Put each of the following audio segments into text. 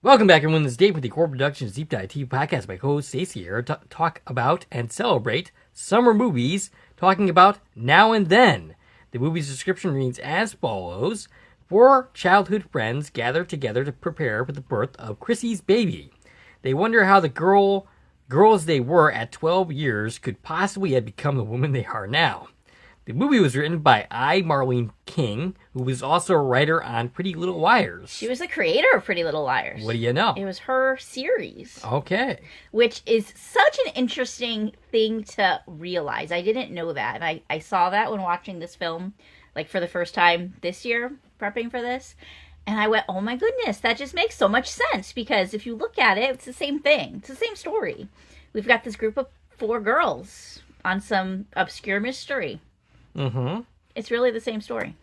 Welcome back, everyone. This is Dave with the Core Productions Deep Dive TV podcast. My co-host Stacie here to talk about and celebrate summer movies, talking about Now and Then. The movie's description reads as follows. 4 childhood friends gather together to prepare for the birth of Chrissy's baby. They wonder how the girls they were at 12 years could possibly have become the women they are now. The movie was written by Marlene King, who was also a writer on Pretty Little Liars. She was the creator of Pretty Little Liars. What do you know? It was her series. Okay. Which is such an interesting thing to realize. I didn't know that. And I saw that when watching this film, like for the first time this year, prepping for this. And I went, oh my goodness, that just makes so much sense. Because if you look at it, it's the same thing. It's the same story. We've got this group of 4 girls on some obscure mystery. Mm-hmm. It's really the same story.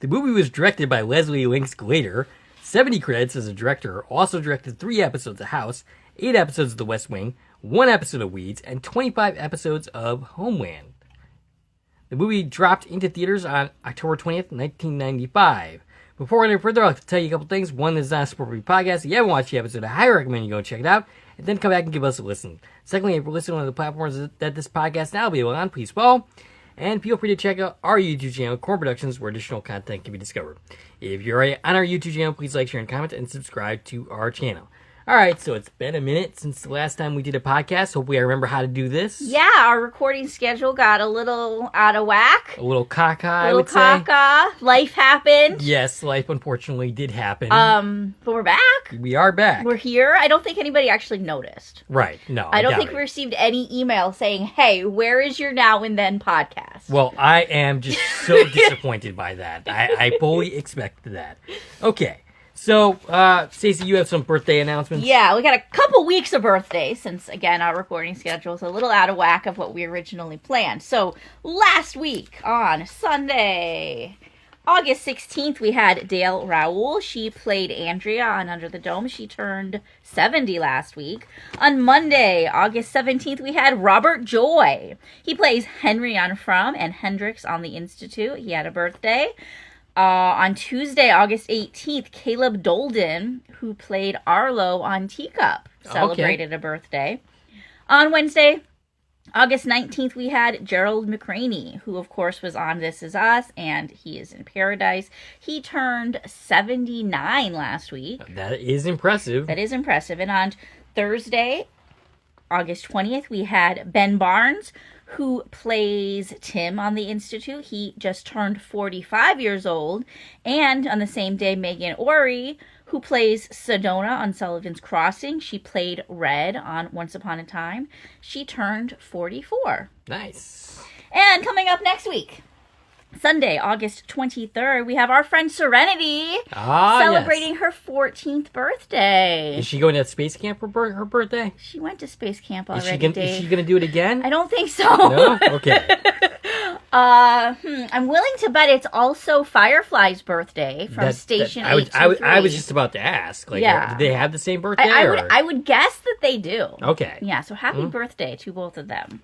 The movie was directed by Leslie Links Glader. 70 credits as a director. Also directed 3 episodes of House, 8 episodes of The West Wing, 1 episode of Weeds, and 25 episodes of Homeland. The movie dropped into theaters on October 20th, 1995. Before any further, I'll tell you a couple things. One, this is not a sport review podcast. If you haven't watched the episode, I highly recommend you go check it out, and then come back and give us a listen. Secondly, if you're listening on the platforms that this podcast now will be on, please follow. And feel free to check out our YouTube channel, Core Productions, where additional content can be discovered. If you're already on our YouTube channel, please like, share, and comment, and subscribe to our channel. All right, so it's been a minute since the last time we did a podcast. Hopefully I remember how to do this. Yeah, our recording schedule got a little out of whack. A little caca, I would say. Life happened. Yes, life unfortunately did happen. But we're back. We are back. We're here. I don't think anybody actually noticed. Right, no. I don't think we received any email saying, hey, where is your Now and Then podcast? Well, I am just so disappointed by that. I fully expected that. Okay. So, Stacie, you have some birthday announcements? Yeah, we got a couple weeks of birthdays since, again, our recording schedule is a little out of whack of what we originally planned. So, last week on Sunday, August 16th, we had Dale Raoul. She played Andrea on Under the Dome. She turned 70 last week. On Monday, August 17th, we had Robert Joy. He plays Henry on From and Hendrix on The Institute. He had a birthday. On Tuesday, August 18th, Caleb Dolden, who played Arlo on Teacup, celebrated a birthday. On Wednesday, August 19th, we had Gerald McRaney, who, of course, was on This Is Us, and he is in Paradise. He turned 79 last week. That is impressive. That is impressive. And on Thursday, August 20th, we had Ben Barnes, who plays Tim on The Institute. He just turned 45 years old. And on the same day, Megan Ori, who plays Sedona on Sullivan's Crossing. She played Red on Once Upon a Time. She turned 44. Nice. And coming up next week, Sunday, August 23rd, we have our friend Serenity celebrating her 14th birthday. Is she going to space camp for her birthday? She went to space camp already, Is she going to do it again? I don't think so. No? Okay. I'm willing to bet it's also Firefly's birthday from Station 823. I was just about to ask. Like, did they have the same birthday? I would guess that they do. Okay. Yeah, so happy birthday to both of them.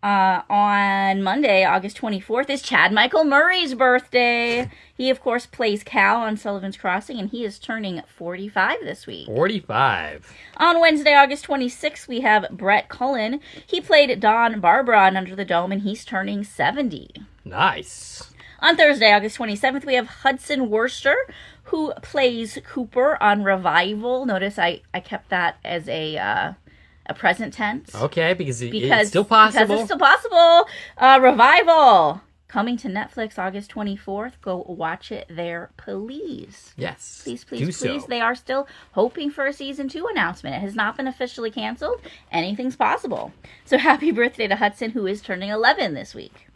On Monday, August 24th, is Chad Michael Murray's birthday. He, of course, plays Cal on Sullivan's Crossing, and he is turning 45 this week. 45. On Wednesday, August 26th, we have Brett Cullen. He played Don Barbara on Under the Dome, and he's turning 70. Nice. On Thursday, August 27th, we have Hudson Worcester, who plays Cooper on Revival. Notice I kept that as a present tense. Okay, because it's still possible. Because it's still possible. Revival. Coming to Netflix August 24th. Go watch it there, please. Yes. Please. They are still hoping for a season 2 announcement. It has not been officially canceled. Anything's possible. So happy birthday to Hudson, who is turning 11 this week.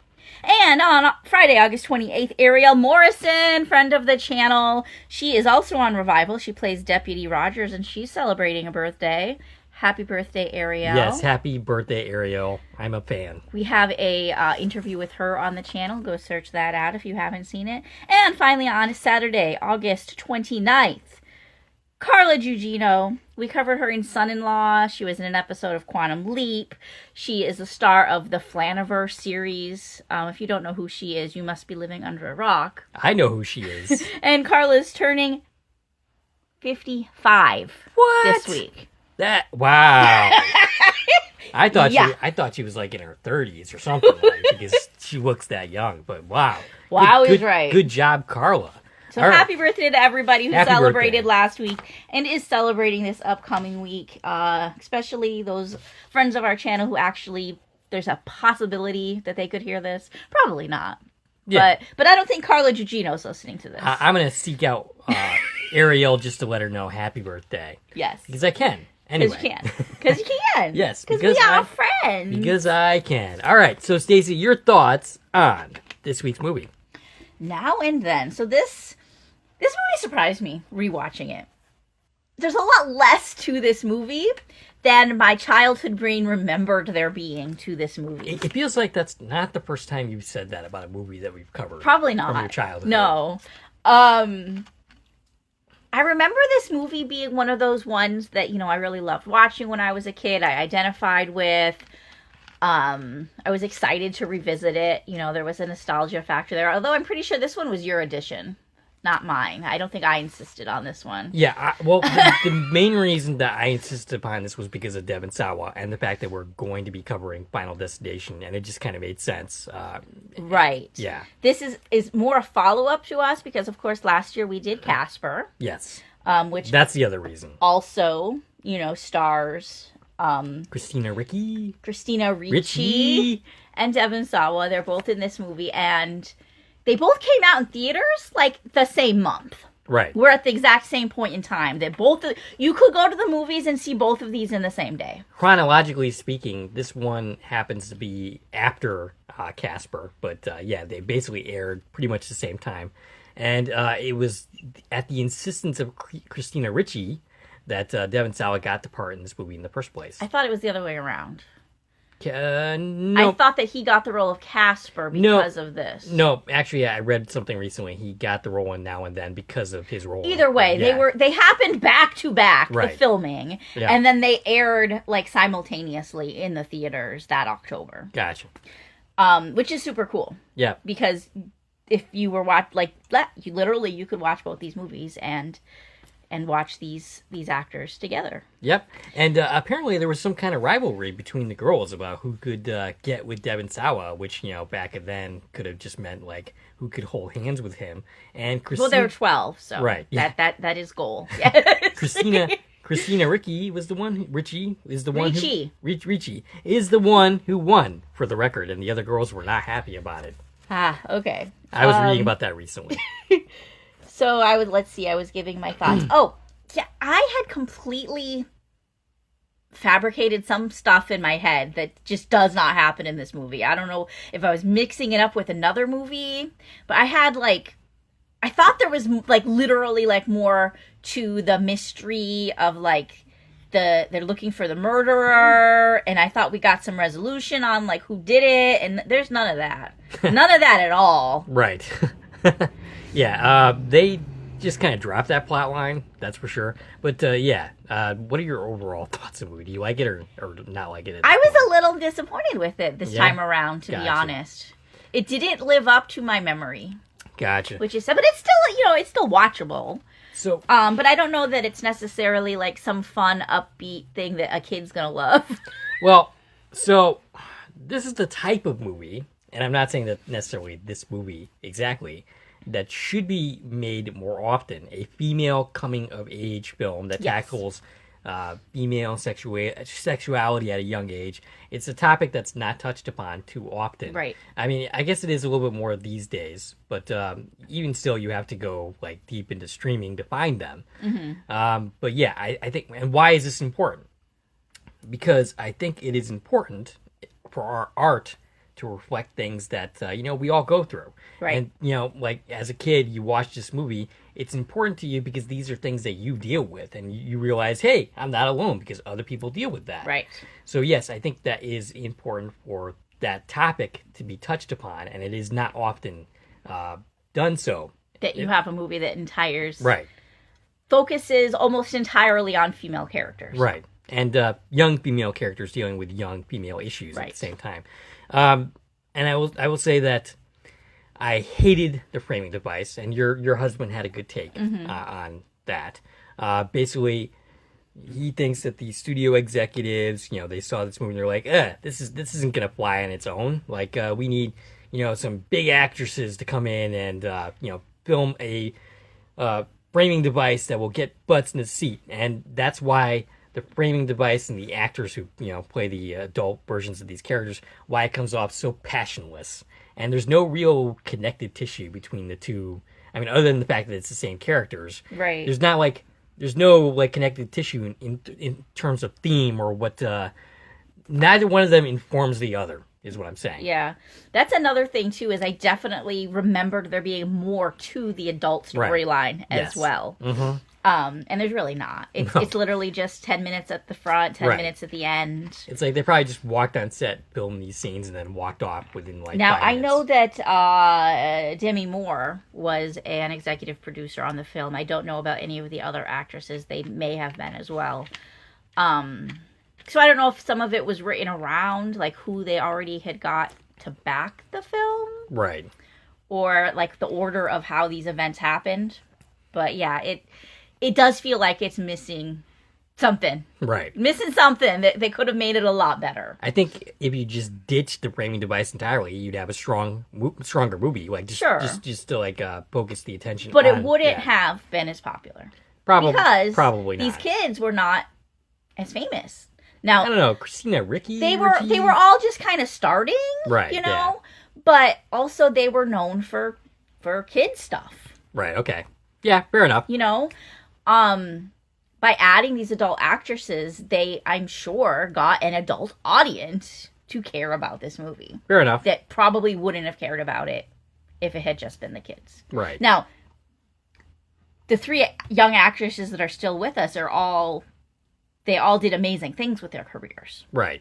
And on Friday, August 28th, Ariel Morrison, friend of the channel. She is also on Revival. She plays Deputy Rogers, and she's celebrating a birthday. Happy birthday, Ariel. Yes, happy birthday, Ariel. I'm a fan. We have a interview with her on the channel. Go search that out if you haven't seen it. And finally, on Saturday, August 29th, Carla Gugino. We covered her in Son-in-Law. She was in an episode of Quantum Leap. She is the star of the Flaniverse series. If you don't know who she is, you must be living under a rock. I know who she is. And Carla's turning 55 What? this week. Wow. I thought Yeah. I thought she was like in her 30s or something like, because she looks that young. But wow. Wow Good- is right. Good job, Carla. So All right. happy birthday to everybody who Happy celebrated birthday. last week and is celebrating this upcoming week. Especially those friends of our channel who actually, there's a possibility that they could hear this. Probably not. Yeah. But I don't think Carla Gugino's listening to this. I'm going to seek out Ariel just to let her know happy birthday. Yes. Because I can. Anyway. Because you can. Because you can. Yes, Because we are friends. Because I can. All right. So, Stacie, your thoughts on this week's movie? Now and then. So this movie surprised me rewatching it. There's a lot less to this movie than my childhood brain remembered there being to this movie. It feels like that's not the first time you've said that about a movie that we've covered. Probably not. From your childhood. No. I remember this movie being one of those ones that, I really loved watching when I was a kid. I identified with. I was excited to revisit it. There was a nostalgia factor there. Although I'm pretty sure this one was your edition, not mine. I don't think I insisted on this one. Yeah, the main reason that I insisted upon this was because of Devon Sawa and the fact that we're going to be covering Final Destination, and it just kind of made sense. Right. Yeah. This is more a follow-up to us because, of course, last year we did Casper. Yes. Which That's the other reason. also, stars Christina Ricci, Ricci, and Devon Sawa. They're both in this movie, and they both came out in theaters like the same month. Right. We're at the exact same point in time that you could go to the movies and see both of these in the same day. Chronologically speaking, this one happens to be after Casper, but they basically aired pretty much the same time. And it was at the insistence of Christina Ricci that Devon Sawa got the part in this movie in the first place. I thought it was the other way around. No. I thought that he got the role of Casper because of this. No, actually, I read something recently. He got the role in Now and Then because of his role. Either way, they happened back to back, Right. the filming, Yeah. and then they aired like simultaneously in the theaters that October. Gotcha. Which is super cool. Yeah. Because if you were you could watch both these movies and watch these actors together. Yep. And apparently there was some kind of rivalry between the girls about who could get with Devon Sawa, which, back then could have just meant like who could hold hands with him. And Christina, Well, they were 12, so right. Yeah. that is goal. Christina Ricci is the one. Ricci is the one. Ricci is the one who won, for the record, and the other girls were not happy about it. Okay. I was reading about that recently. So I was giving my thoughts. Oh, yeah, I had completely fabricated some stuff in my head that just does not happen in this movie. I don't know if I was mixing it up with another movie, but I thought there was literally more to the mystery of they're looking for the murderer, and I thought we got some resolution on who did it, and there's none of that. None of that at all. Right. Yeah, they just kind of dropped that plot line, that's for sure. But what are your overall thoughts of the movie? Do you like it or not like it? I was a little disappointed with it this time around, to be honest. It didn't live up to my memory. Gotcha. Which is sad, but it's still, it's still watchable. So, but I don't know that it's necessarily some fun, upbeat thing that a kid's gonna love. Well, so this is the type of movie, and I'm not saying that necessarily this movie exactly, that should be made more often. A female coming-of-age film that tackles female sexuality at a young age. It's a topic that's not touched upon too often. Right. I mean, I guess it is a little bit more these days, but even still, you have to go deep into streaming to find them. Mm-hmm. But yeah, I think, and why is this important? Because I think it is important for our art to reflect things that we all go through. Right. And as a kid, you watch this movie, it's important to you because these are things that you deal with, and you realize, hey, I'm not alone because other people deal with that. Right. So yes, I think that is important for that topic to be touched upon, and it is not often done so. That you have a movie that right. focuses almost entirely on female characters. Right. And young female characters dealing with young female issues at the same time. And I will say that I hated the framing device, and your husband had a good take on that. Basically, he thinks that the studio executives, they saw this movie and they're like, this isn't gonna fly on its own. Like, we need, some big actresses to come in and, film a framing device that will get butts in the seat. And that's why the framing device and the actors who, play the adult versions of these characters, why it comes off so passionless. And there's no real connective tissue between the two. I mean, other than the fact that it's the same characters. Right. There's no connective tissue in terms of theme or what. Neither one of them informs the other, is what I'm saying. Yeah, that's another thing too. Is I definitely remembered there being more to the adult storyline as well. Mm-hmm. And there's really not. It's literally just 10 minutes at the front, 10 minutes at the end. It's like they probably just walked on set, filmed these scenes, and then walked off within now, 5 minutes. I know that Demi Moore was an executive producer on the film. I don't know about any of the other actresses. They may have been as well. So I don't know if some of it was written around, like who they already had got to back the film. Right. Or like the order of how these events happened. But yeah, it does feel like it's missing something. Right. Missing something that they could have made it a lot better. I think if you just ditched the framing device entirely, you'd have a stronger movie. Like just to focus the attention. But it wouldn't have been as popular. Probably not. These kids were not as famous. Now, I don't know, Christina Ricci. They were all just kind of starting, right? Yeah. But also they were known for kid stuff. Right. Okay. Yeah. Fair enough. By adding these adult actresses, they, I'm sure, got an adult audience to care about this movie. Fair enough. That probably wouldn't have cared about it if it had just been the kids. Right. Now, the 3 young actresses that are still with us they all did amazing things with their careers. Right.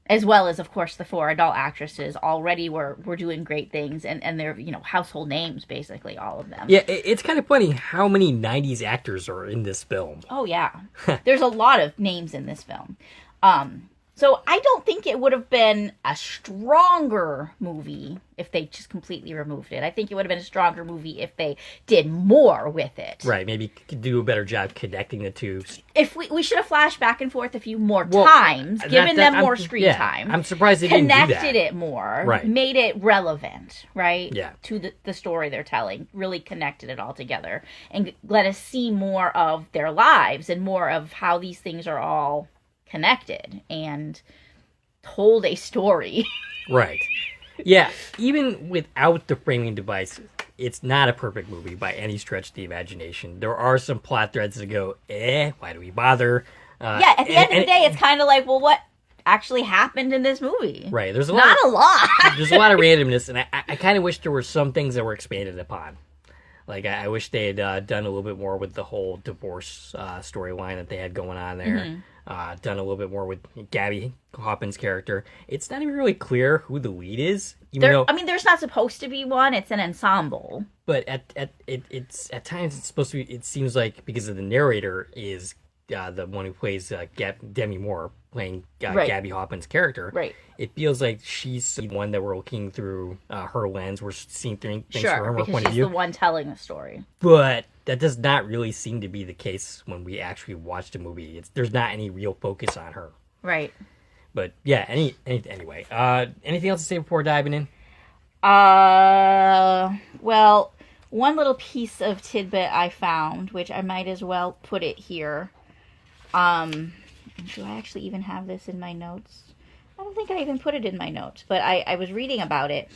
As well as, of course, the 4 adult actresses already were doing great things, and they're, household names, basically, all of them. Yeah, it's kind of funny how many 90s actors are in this film. Oh, yeah. There's a lot of names in this film. So I don't think it would have been a stronger movie if they just completely removed it. I think it would have been a stronger movie if they did more with it. Right, maybe could do a better job connecting the two. If we should have flashed back and forth a few more times, given them more screen time. I'm surprised they didn't do that. Connected it more, right. Made it relevant, right? Yeah. To the story they're telling, really connected it all together, and let us see more of their lives and more of how these things are all connected and told a story. Right. Yeah, even without the framing device, it's not a perfect movie by any stretch of the imagination. There are some plot threads that go, why do we bother? Yeah, at the end of the day, it's kind of like, well, what actually happened in this movie? Right. There's a lot. There's a lot of randomness, and I kind of wish there were some things that were expanded upon. Like, I wish they had done a little bit more with the whole divorce storyline that they had going on there. Mm-hmm. Done a little bit more with Gabby Hoppin's character. It's not even really clear who the lead is. There's not supposed to be one. It's an ensemble. But at times it's supposed to be. It seems like because of the narrator is the one who plays Demi Moore playing Gabby Hoppin's character. Right. It feels like she's the one that we're looking through her lens. We're seeing things from her point of view. Because she's the one telling the story. But that does not really seem to be the case when we actually watch the movie. There's not any real focus on her. Right. But yeah, anyway. Anything else to say before diving in? Well, one little piece of tidbit I found, which I might as well put it here. Do I actually even have this in my notes? I don't think I even put it in my notes, but I was reading about it.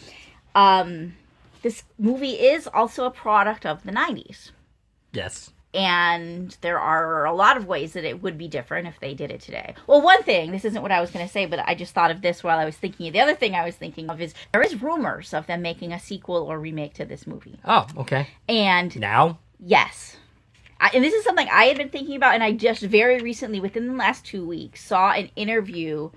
This movie is also a product of the 90s. Yes. And there are a lot of ways that it would be different if they did it today. Well, one thing, this isn't what I was going to say, but I just thought of this while I was thinking. The other thing I was thinking of is there is rumors of them making a sequel or remake to this movie. Oh, okay. And now? Yes. And this is something I had been thinking about, and I just very recently, within the last 2 weeks, saw an interview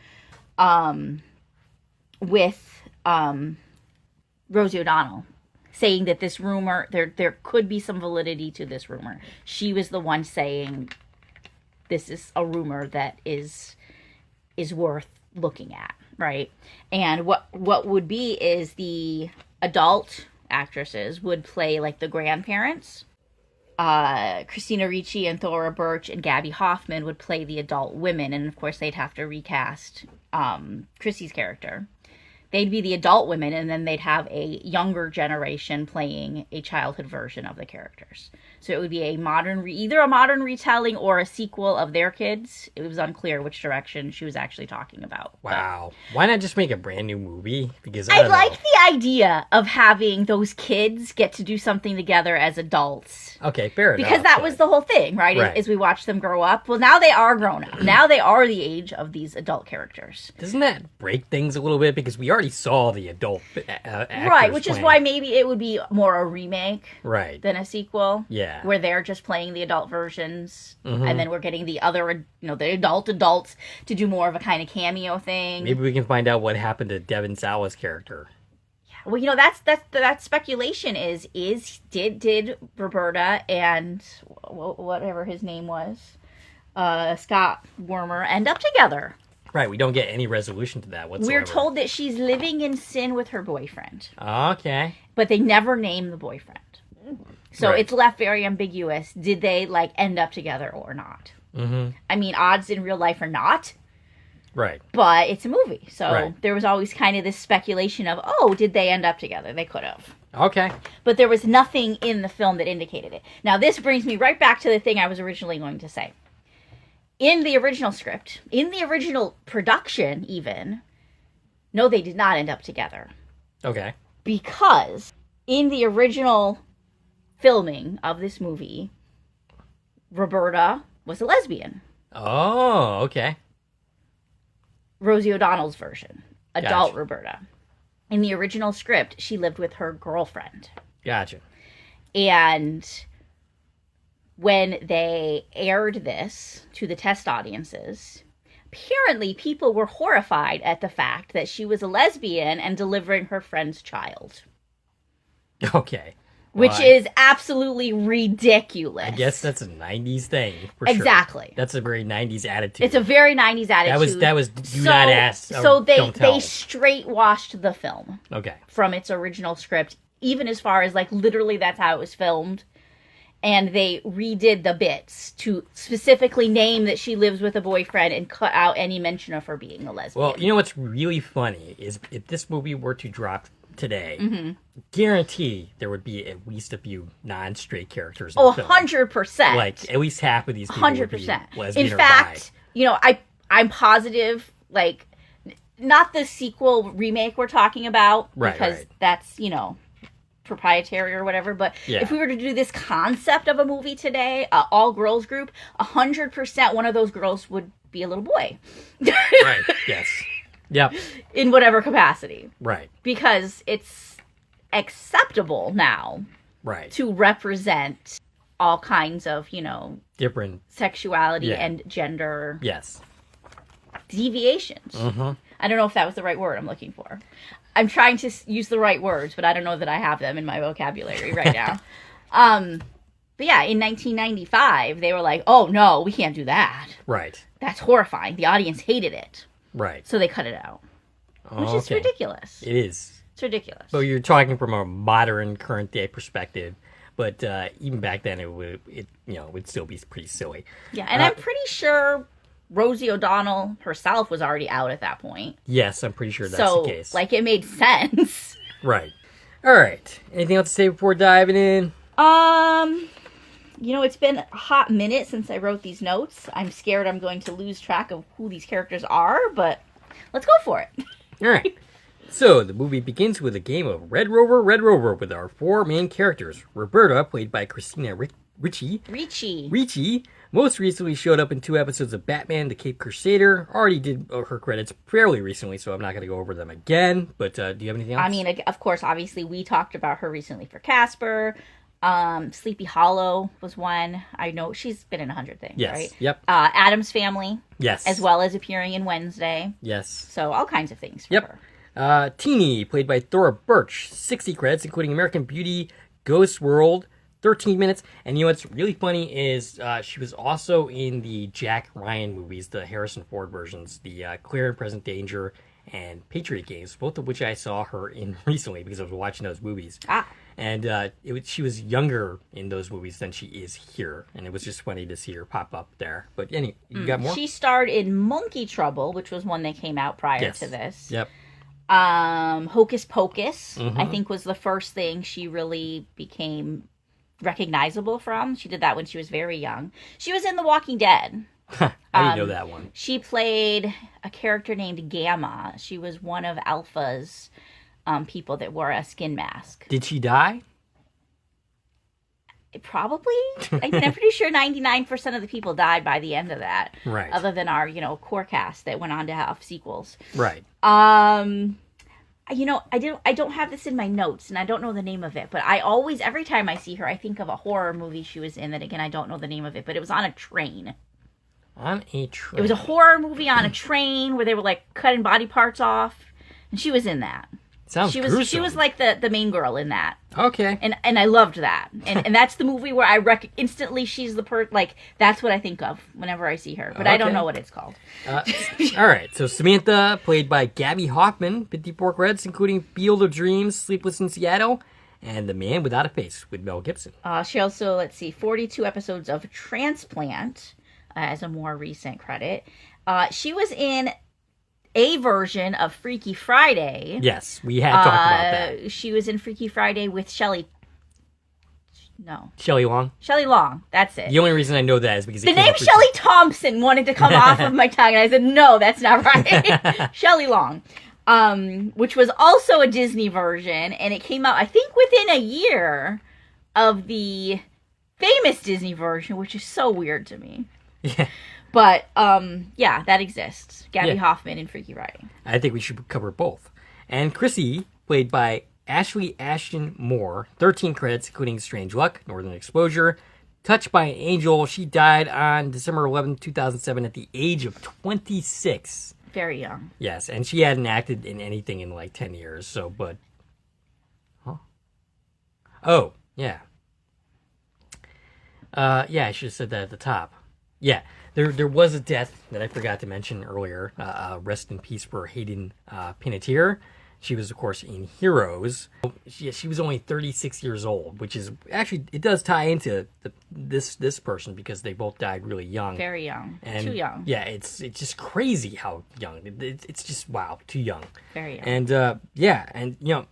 with Rosie O'Donnell, saying that this rumor, there could be some validity to this rumor. She was the one saying this is a rumor that is worth looking at, right? And what would be is the adult actresses would play like the grandparents Christina Ricci and Thora Birch and Gabby Hoffman would play the adult women, and of course they'd have to recast Chrissy's character. They'd be the adult women, and then they'd have a younger generation playing a childhood version of the characters. So it would be a either a modern retelling or a sequel of their kids. It was unclear which direction she was actually talking about. Wow. Why not just make a brand new movie? Because I like the idea of having those kids get to do something together as adults. Okay, fair enough. Because that was the whole thing, right? As we watch them grow up. Well, now they are grown up. Now they are the age of these adult characters. Doesn't that break things a little bit? Because we already saw the adult actors right, which playing. is why maybe it would be more a remake than a sequel. Yeah. Where they're just playing the adult versions, and then we're getting the other, the adults to do more of a kind of cameo thing. Maybe we can find out what happened to Devon Sawa's character. Yeah. Well, that's speculation did Roberta and whatever his name was, Scott Wormer, end up together? Right, we don't get any resolution to that whatsoever. We're told that she's living in sin with her boyfriend. Okay. But they never name the boyfriend. So it's left very ambiguous. Did they, end up together or not? Mm-hmm. I mean, odds in real life are not. Right. But it's a movie. So there was always kind of this speculation of, did they end up together? They could have. Okay. But there was nothing in the film that indicated it. Now, this brings me right back to the thing I was originally going to say. In the original script, in the original production even, no, they did not end up together. Okay. Because in the original filming of this movie, Roberta was a lesbian. Oh, okay. Rosie O'Donnell's version. Adult Gotcha. Roberta. In the original script, she lived with her girlfriend. Gotcha. And when they aired this to the test audiences, apparently people were horrified at the fact that she was a lesbian and delivering her friend's child. Okay. Which is absolutely ridiculous. I guess that's a 90s thing, for exactly. Sure. That's a very 90s attitude. It's a very 90s attitude. That was do not ask, So don't tell. They straight washed the film. Okay. From its original script, even as far as, literally that's how it was filmed. And they redid the bits to specifically name that she lives with a boyfriend and cut out any mention of her being a lesbian. Well, you know what's really funny is if this movie were to drop today, guarantee there would be at least a few non-straight characters in the film. 100%. At least half of these people 100%. Would be lesbian in fact, I'm positive, not the sequel remake we're talking about, because that's, proprietary or whatever, but if we were to do this concept of a movie today, all girls group, 100% one of those girls would be a little boy. Right, yes. Yep. In whatever capacity. Right. Because it's acceptable now. Right. To represent all kinds of, different sexuality and gender. Yes. Deviations. Mm-hmm. I don't know if that was the right word I'm looking for. I'm trying to use the right words, but I don't know that I have them in my vocabulary right now. But yeah, in 1995, they were like, oh, no, we can't do that. Right. That's horrifying. The audience hated it. Right. So they cut it out. Which is ridiculous. It is. It's ridiculous. So you're talking from a modern, current day perspective, but even back then it would still be pretty silly. Yeah, and I'm pretty sure Rosie O'Donnell herself was already out at that point. Yes, I'm pretty sure that's the case. It made sense. Right. All right. Anything else to say before diving in? It's been a hot minute since I wrote these notes. I'm scared I'm going to lose track of who these characters are, but let's go for it. All right. So, the movie begins with a game of Red Rover with our four main characters. Roberta, played by Christina Ricci, most recently showed up in 2 episodes of Batman: The Caped Crusader. Already did her credits fairly recently, so I'm not going to go over them again. But do you have anything else? I mean, of course, obviously, we talked about her recently for Casper. Sleepy Hollow was one. I know she's been in 100 things, right? Yep. Addams Family. Yes. As well as appearing in Wednesday. Yes. So all kinds of things for her. Teeny, played by Thora Birch. 60 credits, including American Beauty, Ghost World, 13 minutes. And you know what's really funny is she was also in the Jack Ryan movies, the Harrison Ford versions, the Clear and Present Danger and Patriot Games, both of which I saw her in recently because I was watching those movies. And she was younger in those movies than she is here, and it was just funny to see her pop up there. But anyway, you got more? She starred in Monkey Trouble, which was one that came out prior to this. Yep. Hocus Pocus, I think, was the first thing she really became recognizable from. She did that when she was very young. She was in The Walking Dead. I didn't know that one. She played a character named Gamma. She was one of Alpha's people that wore a skin mask. Did she die? Probably. I'm pretty sure 99% of the people died by the end of that. Right. Other than our, core cast that went on to have sequels. Right. I don't have this in my notes, and I don't know the name of it, but I always, every time I see her, I think of a horror movie she was in that, again, I don't know the name of it, but it was on a train. On a train? It was a horror movie on a train where they were, cutting body parts off, and she was in that. Sounds gruesome. She was like the main girl in that. Okay. And I loved that. And that's the movie where I instantly she's the that's what I think of whenever I see her. But I don't know what it's called. All right. So Samantha, played by Gabby Hoffman, 54 credits, including Field of Dreams, Sleepless in Seattle, and The Man Without a Face with Mel Gibson. She also, 42 episodes of Transplant as a more recent credit. She was in a version of Freaky Friday. Yes, we had talked about that. She was in Freaky Friday with Shelley Long. Shelley Long, that's it. The only reason I know that is because the name Shelley Thompson wanted to come off of my tongue, and I said, no, that's not right. Shelley Long, which was also a Disney version, and it came out, I think, within a year of the famous Disney version, which is so weird to me. Yeah. But, that exists. Gabby Hoffman in Freaky Friday. I think we should cover both. And Chrissy, played by Ashley Ashton Moore, 13 credits, including Strange Luck, Northern Exposure, Touched by an Angel. She died on December 11, 2007 at the age of 26. Very young. Yes, and she hadn't acted in anything in 10 years, so, but... Huh? Oh, yeah. I should have said that at the top. Yeah. There was a death that I forgot to mention earlier. Rest in peace for Hayden Panettiere. She was, of course, in Heroes. She was only 36 years old, which is actually, it does tie into this person because they both died really young. Very young. And, too young. Yeah, it's just crazy how young. It's just, wow, too young. Very young. And,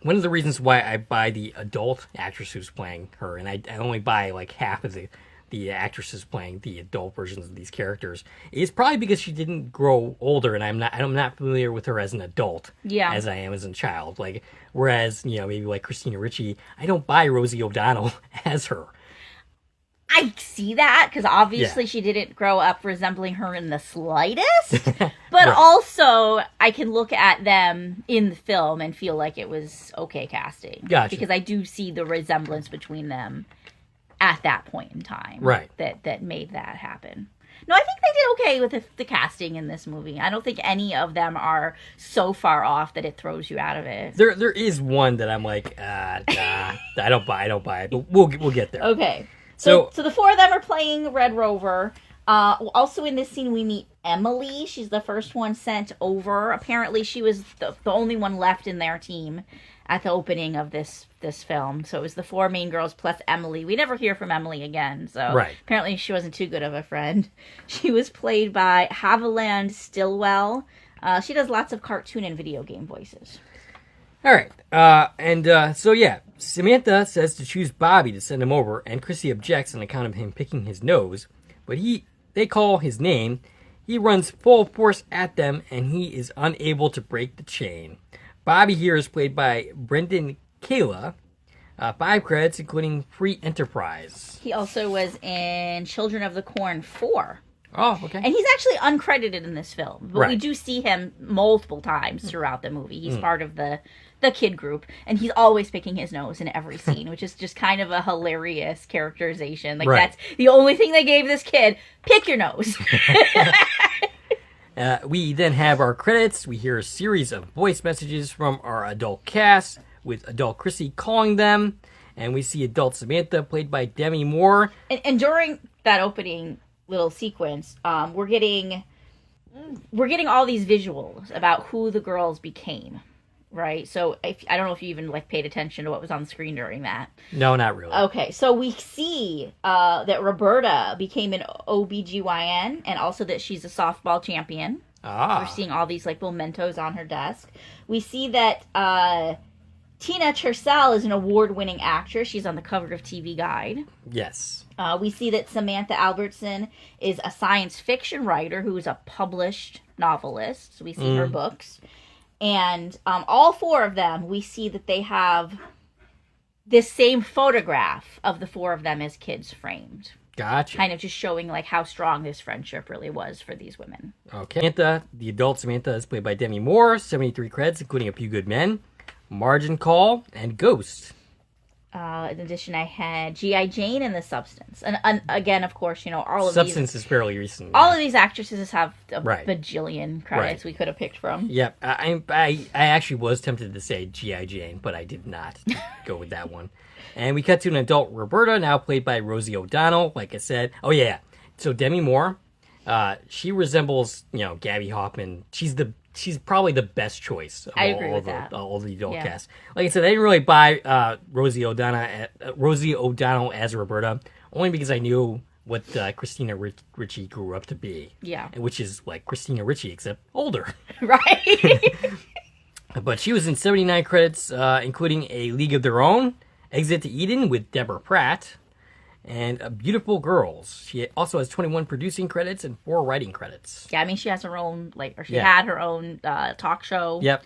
one of the reasons why I buy the adult actress who's playing her, and I only buy half of the actresses playing the adult versions of these characters, is probably because she didn't grow older, and I'm not familiar with her as an adult as I am as a child. Whereas maybe Christina Ricci, I don't buy Rosie O'Donnell as her. I see that because obviously she didn't grow up resembling her in the slightest, but also I can look at them in the film and feel like it was okay casting. Gotcha. Because I do see the resemblance between them at that point in time, right? That made that happen. No, I think they did okay with the casting in this movie. I don't think any of them are so far off that it throws you out of it. There is one that I'm like, I don't buy it, but we'll get there. Okay, so the four of them are playing Red Rover. Also in this scene we meet Emily. She's the first one sent over. Apparently she was the only one left in their team at the opening of this film. So it was the four main girls plus Emily. We never hear from Emily again, so apparently she wasn't too good of a friend. She was played by Haviland Stillwell. She does lots of cartoon and video game voices. All right. Samantha says to choose Bobby to send him over, and Chrissy objects on account of him picking his nose, but they call his name. He runs full force at them, and he is unable to break the chain. Bobby here is played by Brendan Kayla. 5 credits, including Free Enterprise. He also was in Children of the Corn 4. Oh, okay. And he's actually uncredited in this film. But we do see him multiple times throughout the movie. He's part of the kid group. And he's always picking his nose in every scene, which is just kind of a hilarious characterization. That's the only thing they gave this kid. Pick your nose. We then have our credits. We hear a series of voice messages from our adult cast, with adult Chrissy calling them, and we see adult Samantha, played by Demi Moore. And during that opening little sequence, we're getting all these visuals about who the girls became. right? So I don't know if you even like paid attention to what was on the screen during that. No, not really. Okay, so we see that Roberta became an OBGYN and also that she's a softball champion. We're seeing all these like mementos on her desk. We see that Tina Tercel is an award-winning actress. She's on the cover of TV Guide. Yes. We see that Samantha Albertson is a science fiction writer who is a published novelist. So we see her books. And all four of them, we see that they have this same photograph of the four of them as kids framed. Gotcha. Kind of just showing like how strong this friendship really was for these women. Okay. Samantha, the adult Samantha, is played by Demi Moore, 73 credits, including A Few Good Men, Margin Call, and Ghost. In addition, I had G.I. Jane and The Substance. And again, of course, all of Substance is fairly recent. All of these actresses have a Right. bajillion credits we could have picked from. Yep. I actually was tempted to say G.I. Jane, but I did not go with that one. And we cut to an adult Roberta, now played by Rosie O'Donnell, like I said. Oh, yeah. So Demi Moore, she resembles, Gabby Hoffman. She's probably the best choice of all the adult cast. Like I said, I didn't really buy Rosie O'Donnell as Roberta, only because I knew what Christina Ricci grew up to be. Yeah. Which is like Christina Ricci, except older. Right. But she was in 79 credits, including A League of Their Own, Exit to Eden with Deborah Pratt, and Beautiful Girls. She also has 21 producing credits and 4 writing credits. Yeah, I mean, she has her own, had her own talk show. Yep.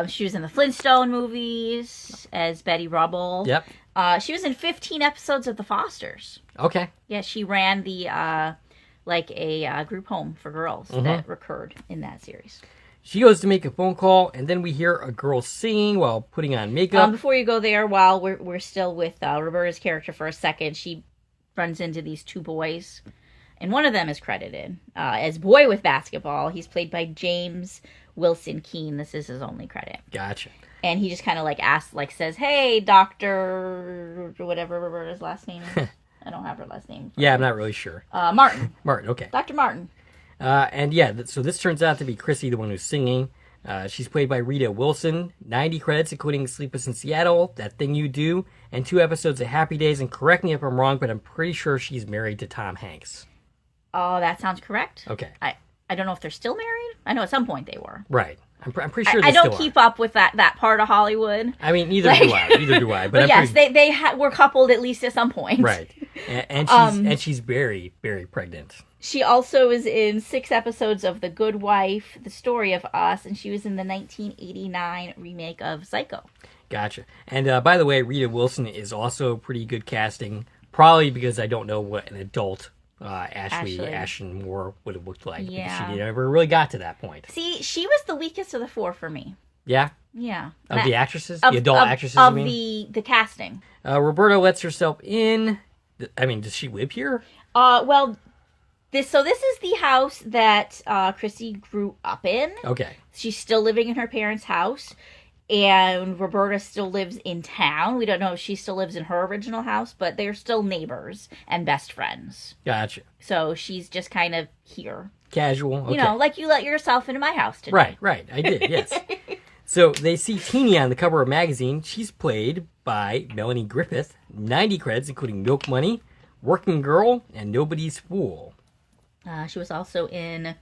She was in the Flintstone movies as Betty Rubble. Yep. She was in 15 episodes of The Fosters. Okay. Yeah, she ran the, a group home for girls that recurred in that series. She goes to make a phone call, and then we hear a girl singing while putting on makeup. Before you go there, while we're still with Roberta's character for a second, she runs into these two boys, and one of them is credited as Boy with Basketball. He's played by James Wilson Keene. This is his only credit. Gotcha. And he just kind of says, "Hey, Dr. whatever Roberta's last name is." I don't have her last name. Yeah, I'm not really sure. Martin. Martin, okay. Dr. Martin. So this turns out to be Chrissy, the one who's singing. She's played by Rita Wilson, 90 credits, including Sleepless in Seattle, That Thing You Do, and 2 episodes of Happy Days. And correct me if I'm wrong, but I'm pretty sure she's married to Tom Hanks. Oh, that sounds correct. Okay. I don't know if they're still married. I know at some point they were. Right. I'm pretty sure they I don't still keep are. up with that part of Hollywood. I mean, neither do I. But yes, they were coupled at least at some point. Right. And she's very, very pregnant. She also is in 6 episodes of The Good Wife, The Story of Us, and she was in the 1989 remake of Psycho. Gotcha. And by the way, Rita Wilson is also pretty good casting, probably because I don't know what an adult Ashton Moore would have looked like. Yeah. Because she never really got to that point. See, she was the weakest of the 4 for me. Yeah? Yeah. Of the actresses? The adult actresses, you mean? Of the casting. Roberta lets herself in. I mean, does she live here? This is the house that Chrissy grew up in. Okay. She's still living in her parents' house, and Roberta still lives in town. We don't know if she still lives in her original house, but they're still neighbors and best friends. Gotcha. So she's just kind of here. Casual. Okay. Like you let yourself into my house today. Right. I did, yes. So they see Teenie on the cover of a magazine. She's played by Melanie Griffith, 90 credits, including Milk Money, Working Girl, and Nobody's Fool. She was also in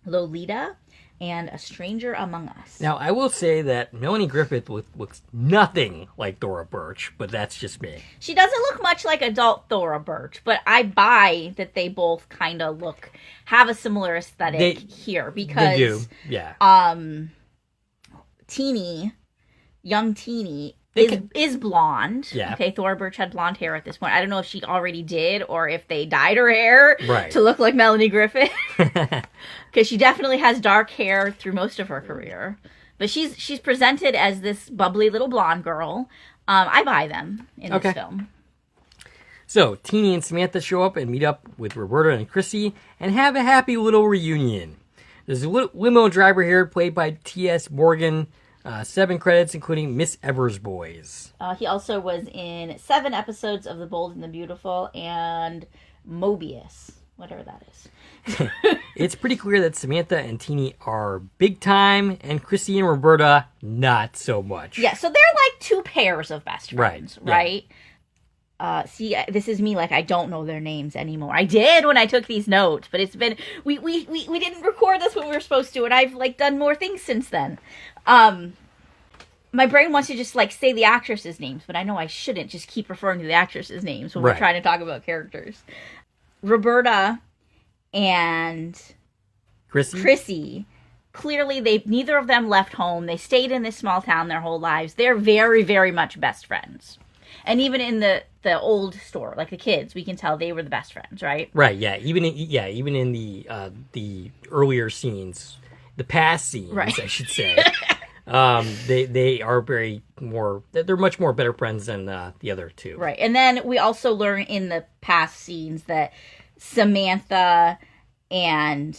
Lolita and A Stranger Among Us. Now, I will say that Melanie Griffith looks nothing like Thora Birch, but that's just me. She doesn't look much like adult Thora Birch, but I buy that they both kind of have a similar aesthetic here because they do, yeah. Young Teenie is blonde. Yeah. Okay, Thora Birch had blonde hair at this point. I don't know if she already did or if they dyed her hair to look like Melanie Griffith. Because she definitely has dark hair through most of her career. But she's presented as this bubbly little blonde girl. I buy them in this film. So, Teenie and Samantha show up and meet up with Roberta and Chrissy and have a happy little reunion. There's a limo driver here played by T.S. Morgan. 7 credits, including Miss Evers Boys. He also was in 7 episodes of The Bold and the Beautiful and Mobius. whatever that is. It's pretty clear that Samantha and Teeny are big time, and Chrissy and Roberta not so much. Yeah, so they're like two pairs of best friends, right? Yeah. See, this is me, like, I don't know their names anymore. I did when I took these notes, but it's been, we didn't record this when we were supposed to, and I've, like, done more things since then. My brain wants to just, like, say the actresses' names, but I know I shouldn't just keep referring to the actresses' names when we're trying to talk about characters. Roberta and Chrissy, clearly neither of them left home. They stayed in this small town their whole lives. They're very, very much best friends. And even in the old store, like the kids, we can tell they were the best friends, right? Right, yeah. Even in the earlier scenes, the past scenes, right. I should say. They are they're much more better friends than the other two. Right. And then we also learn in the past scenes that Samantha and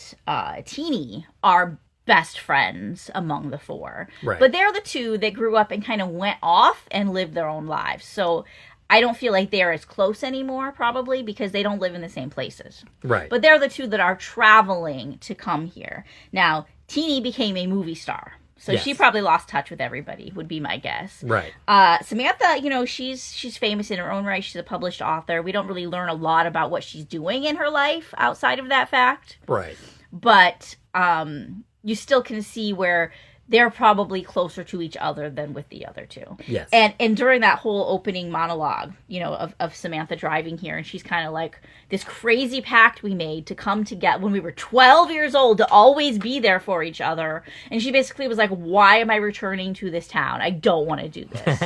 Teeny are best friends among the four. Right. But they're the two that grew up and kind of went off and lived their own lives. So I don't feel like they're as close anymore, probably, because they don't live in the same places. Right. But they're the two that are traveling to come here. Now, Teeny became a movie star. So she probably lost touch with everybody, would be my guess. Right. Samantha, she's famous in her own right. She's a published author. We don't really learn a lot about what she's doing in her life outside of that fact. Right. But you still can see where they're probably closer to each other than with the other two. Yes. And during that whole opening monologue, of Samantha driving here, and she's kind of like, this crazy pact we made to come together when we were 12 years old to always be there for each other. And she basically was like, why am I returning to this town? I don't want to do this.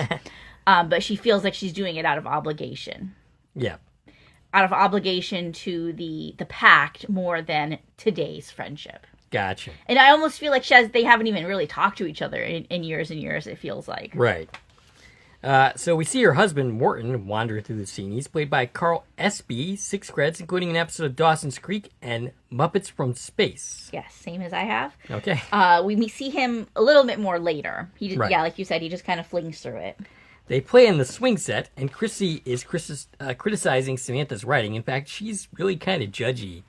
But she feels like she's doing it out of obligation. Yeah. Out of obligation to the pact more than today's friendship. Gotcha. And I almost feel like they haven't even really talked to each other in years and years, it feels like. Right. So we see her husband, Morton, wander through the scene. He's played by Carl Espy, 6 credits, including an episode of Dawson's Creek and Muppets from Space. Yes, same as I have. Okay. We see him a little bit more later. Yeah, like you said, he just kind of flings through it. They play in the swing set, and Chrissy is criticizing Samantha's writing. In fact, she's really kind of judgy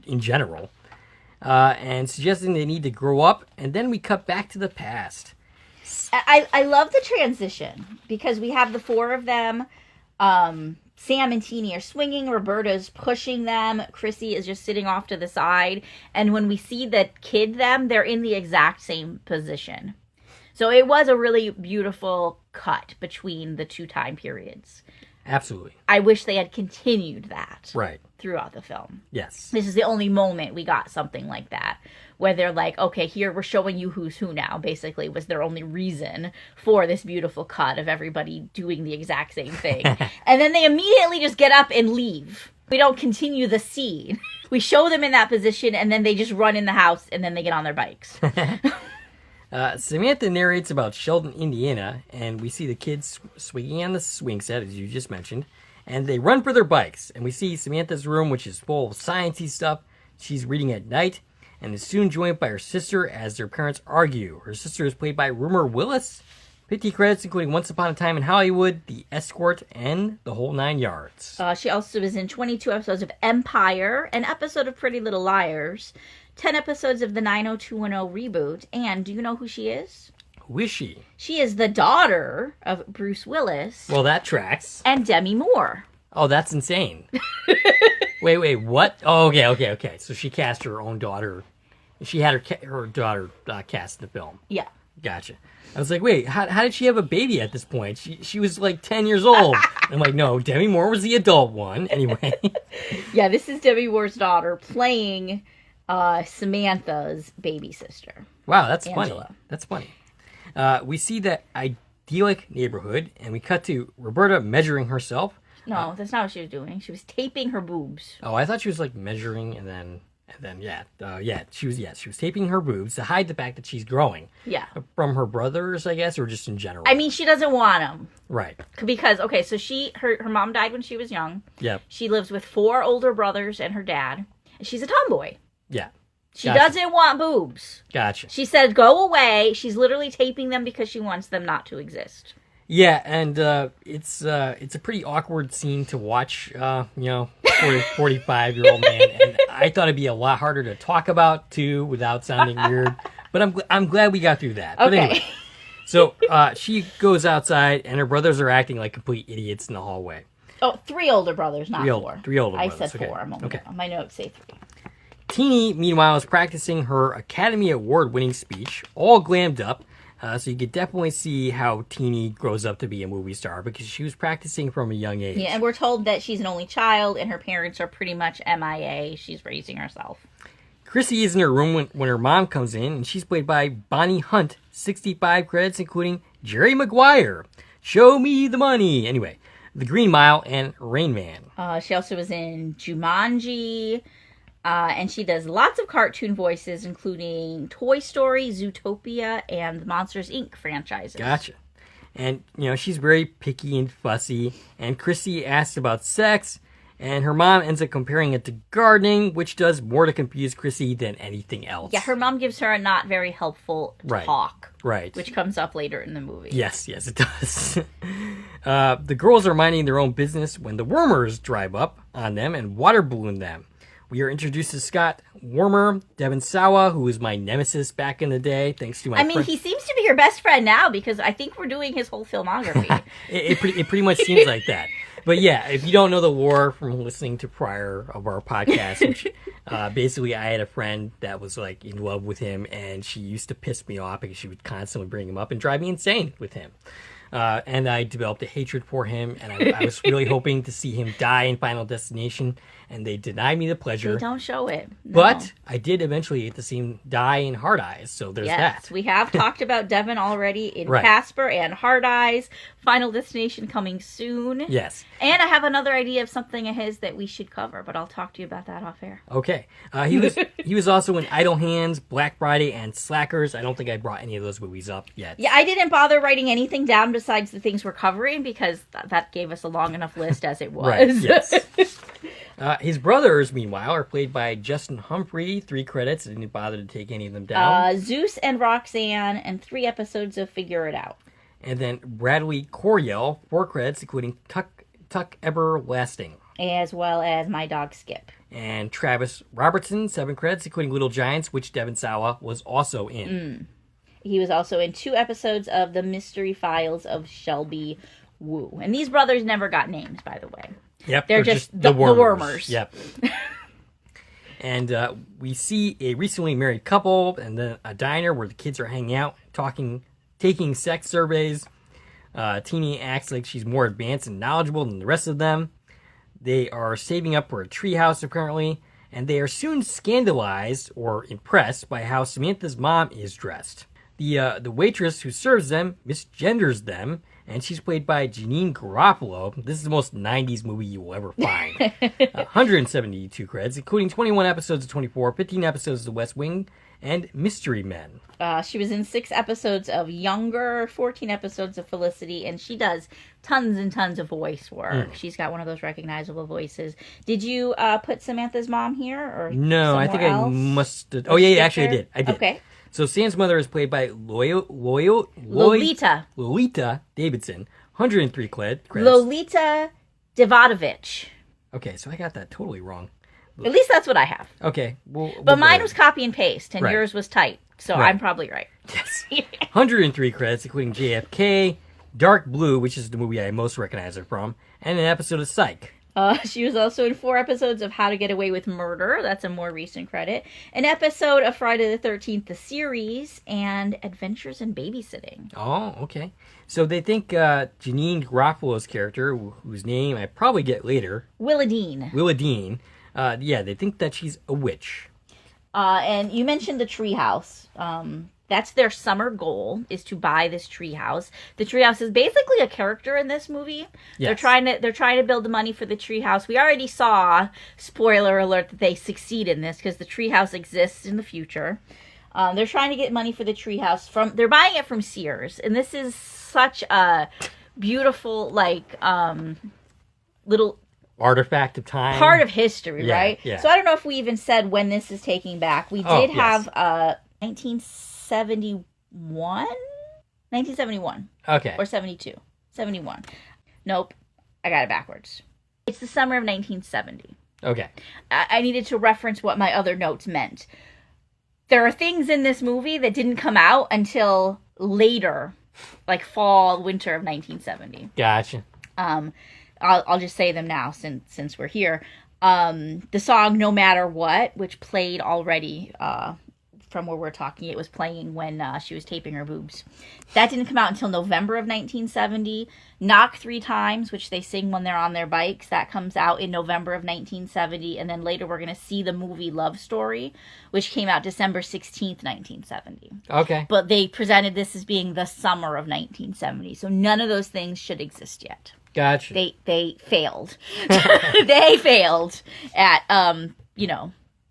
in general. And suggesting they need to grow up, and then we cut back to the past. I love the transition, because we have the four of them. Sam and Teeny are swinging, Roberta's pushing them, Chrissy is just sitting off to the side, and when we see the kid them, they're in the exact same position. So it was a really beautiful cut between the two time periods. Absolutely. I wish they had continued that. Right. Throughout the film. Yes. This is the only moment we got something like that, where they're like, okay, here we're showing you who's who now, basically, was their only reason for this beautiful cut of everybody doing the exact same thing. And then they immediately just get up and leave. We don't continue the scene. We show them in that position, and then they just run in the house, and then they get on their bikes. Samantha narrates about Sheldon, Indiana, and we see the kids swinging on the swing set, as you just mentioned, and they run for their bikes. And we see Samantha's room, which is full of sciencey stuff. She's reading at night, and is soon joined by her sister as their parents argue. Her sister is played by Rumor Willis. 50 credits, including Once Upon a Time in Hollywood, The Escort, and The Whole Nine Yards. She also was in 22 episodes of Empire, an episode of Pretty Little Liars, 10 episodes of the 90210 reboot, and do you know who she is? Who is she? She is the daughter of Bruce Willis. Well, that tracks. And Demi Moore. Oh, that's insane. Wait, what? Oh, okay. So she cast her own daughter. She had her daughter cast in the film. Yeah. Gotcha. I was like, wait, how did she have a baby at this point? She was like 10 years old. I'm like, no, Demi Moore was the adult one. Anyway. Yeah, this is Demi Moore's daughter playing Samantha's baby sister. Wow, that's Angela. funny. That's funny. We see that idyllic neighborhood, and we cut to Roberta measuring herself. No, that's not what she was doing. She was taping her boobs. Oh, I thought she was like measuring, and then she was taping her boobs to hide the fact that she's growing. Yeah. From her brothers, I guess, or just in general. I mean, she doesn't want them. Right. Because, okay, so her mom died when she was young. Yep. She lives with 4 older brothers and her dad. And she's a tomboy. Yeah. She doesn't want boobs. Gotcha. She said, go away. She's literally taping them because she wants them not to exist. Yeah, and it's a pretty awkward scene to watch, 45-year-old man, and I thought it'd be a lot harder to talk about too without sounding weird. But I'm glad we got through that. Okay. But anyway, so she goes outside, and her brothers are acting like complete idiots in the hallway. Oh, 3 older brothers, not 4. 3 older brothers. I said 4. Okay. My notes say 3. Teenie, meanwhile, is practicing her Academy Award-winning speech, all glammed up. So you could definitely see how Teenie grows up to be a movie star because she was practicing from a young age. Yeah, and we're told that she's an only child and her parents are pretty much MIA. She's raising herself. Chrissy is in her room when her mom comes in, and she's played by Bonnie Hunt, 65 credits, including Jerry Maguire, Show Me the Money. Anyway, The Green Mile, and Rain Man. She also was in Jumanji. And she does lots of cartoon voices, including Toy Story, Zootopia, and the Monsters, Inc. franchises. Gotcha. And, she's very picky and fussy. And Chrissy asks about sex, and her mom ends up comparing it to gardening, which does more to confuse Chrissy than anything else. Yeah, her mom gives her a not very helpful talk. Right. Which comes up later in the movie. Yes, it does. The girls are minding their own business when the Wormers drive up on them and water balloon them. We are introduced to Scott Wormer, Devin Sawa, who was my nemesis back in the day, thanks to my friend. He seems to be your best friend now because I think we're doing his whole filmography. it pretty much seems like that. But yeah, if you don't know the lore from listening to prior of our podcast, which basically I had a friend that was like in love with him, and she used to piss me off because she would constantly bring him up and drive me insane with him. And I developed a hatred for him, and I was really hoping to see him die in Final Destination, and they denied me the pleasure. They don't show it. No. But I did eventually get to see him die in Hard Eyes, so there's that. Yes, we have talked about Devin already in Casper and Hard Eyes. Final Destination coming soon. Yes. And I have another idea of something of his that we should cover, but I'll talk to you about that off air. Okay. He was also in Idle Hands, Black Friday, and Slackers. I don't think I brought any of those movies up yet. Yeah, I didn't bother writing anything down besides the things we're covering because that gave us a long enough list as it was. Right, yes. His brothers, meanwhile, are played by Justin Humphrey, 3 credits. I didn't bother to take any of them down. Zeus and Roxanne, and 3 episodes of Figure It Out. And then Bradley Coryell, 4 credits, including Tuck Everlasting. As well as My Dog Skip. And Travis Robertson, 7 credits, including Little Giants, which Devin Sawa was also in. He was also in 2 episodes of The Mystery Files of Shelby Woo. And these brothers never got names, by the way. Yep, they're just the Wormers. Yep. And we see a recently married couple and then a diner where the kids are hanging out, taking sex surveys. Teenie acts like she's more advanced and knowledgeable than the rest of them. They are saving up for a treehouse, apparently, and they are soon scandalized or impressed by how Samantha's mom is dressed. The waitress who serves them misgenders them, and she's played by Janine Garofalo. This is the most 90s movie you will ever find. 172 credits, including 21 episodes of 24, 15 episodes of The West Wing, and Mystery Men. She was in 6 episodes of Younger, 14 episodes of Felicity, and she does tons and tons of voice work. She's got one of those recognizable voices. Did you put Samantha's mom here? Or no, I think else? I must have. Oh, yeah, actually I did. Okay. So Sam's mother is played by Lolita Davidson, 103 credits. Lolita Davidovich. Okay, so I got that totally wrong. At least that's what I have. Okay. But mine was copy and paste, and yours was type, so I'm probably right. Yes. 103 credits, including JFK, Dark Blue, which is the movie I most recognize her from, and an episode of Psych. She was also in 4 episodes of How to Get Away with Murder. That's a more recent credit. An episode of Friday the 13th, the series, and Adventures in Babysitting. Oh, okay. So they think Janine Garofalo's character, whose name I probably get later. Willa Dean. They think that she's a witch. And you mentioned the treehouse. That's their summer goal, is to buy this treehouse. The treehouse is basically a character in this movie. Yes. They're trying to build the money for the treehouse. We already saw, spoiler alert, that they succeed in this because the treehouse exists in the future. They're trying to get money for the treehouse they're buying it from Sears, and this is such a beautiful little artifact of time, part of history, right? Yeah. So I don't know if we even said when this is taking back. We did have 1971? Okay. Or 72. 71. Nope. I got it backwards. It's the summer of 1970. Okay. I needed to reference what my other notes meant. There are things in this movie that didn't come out until later, like fall, winter of 1970. Gotcha. I'll just say them now since we're here. The song "No Matter What," which played already from where we're talking, it was playing when she was taping her boobs. That didn't come out until November of 1970. "Knock Three Times," which they sing when they're on their bikes, that comes out in November of 1970. And then later we're going to see the movie Love Story, which came out December 16th, 1970. Okay. But they presented this as being the summer of 1970. So none of those things should exist yet. Gotcha. They failed. They failed at,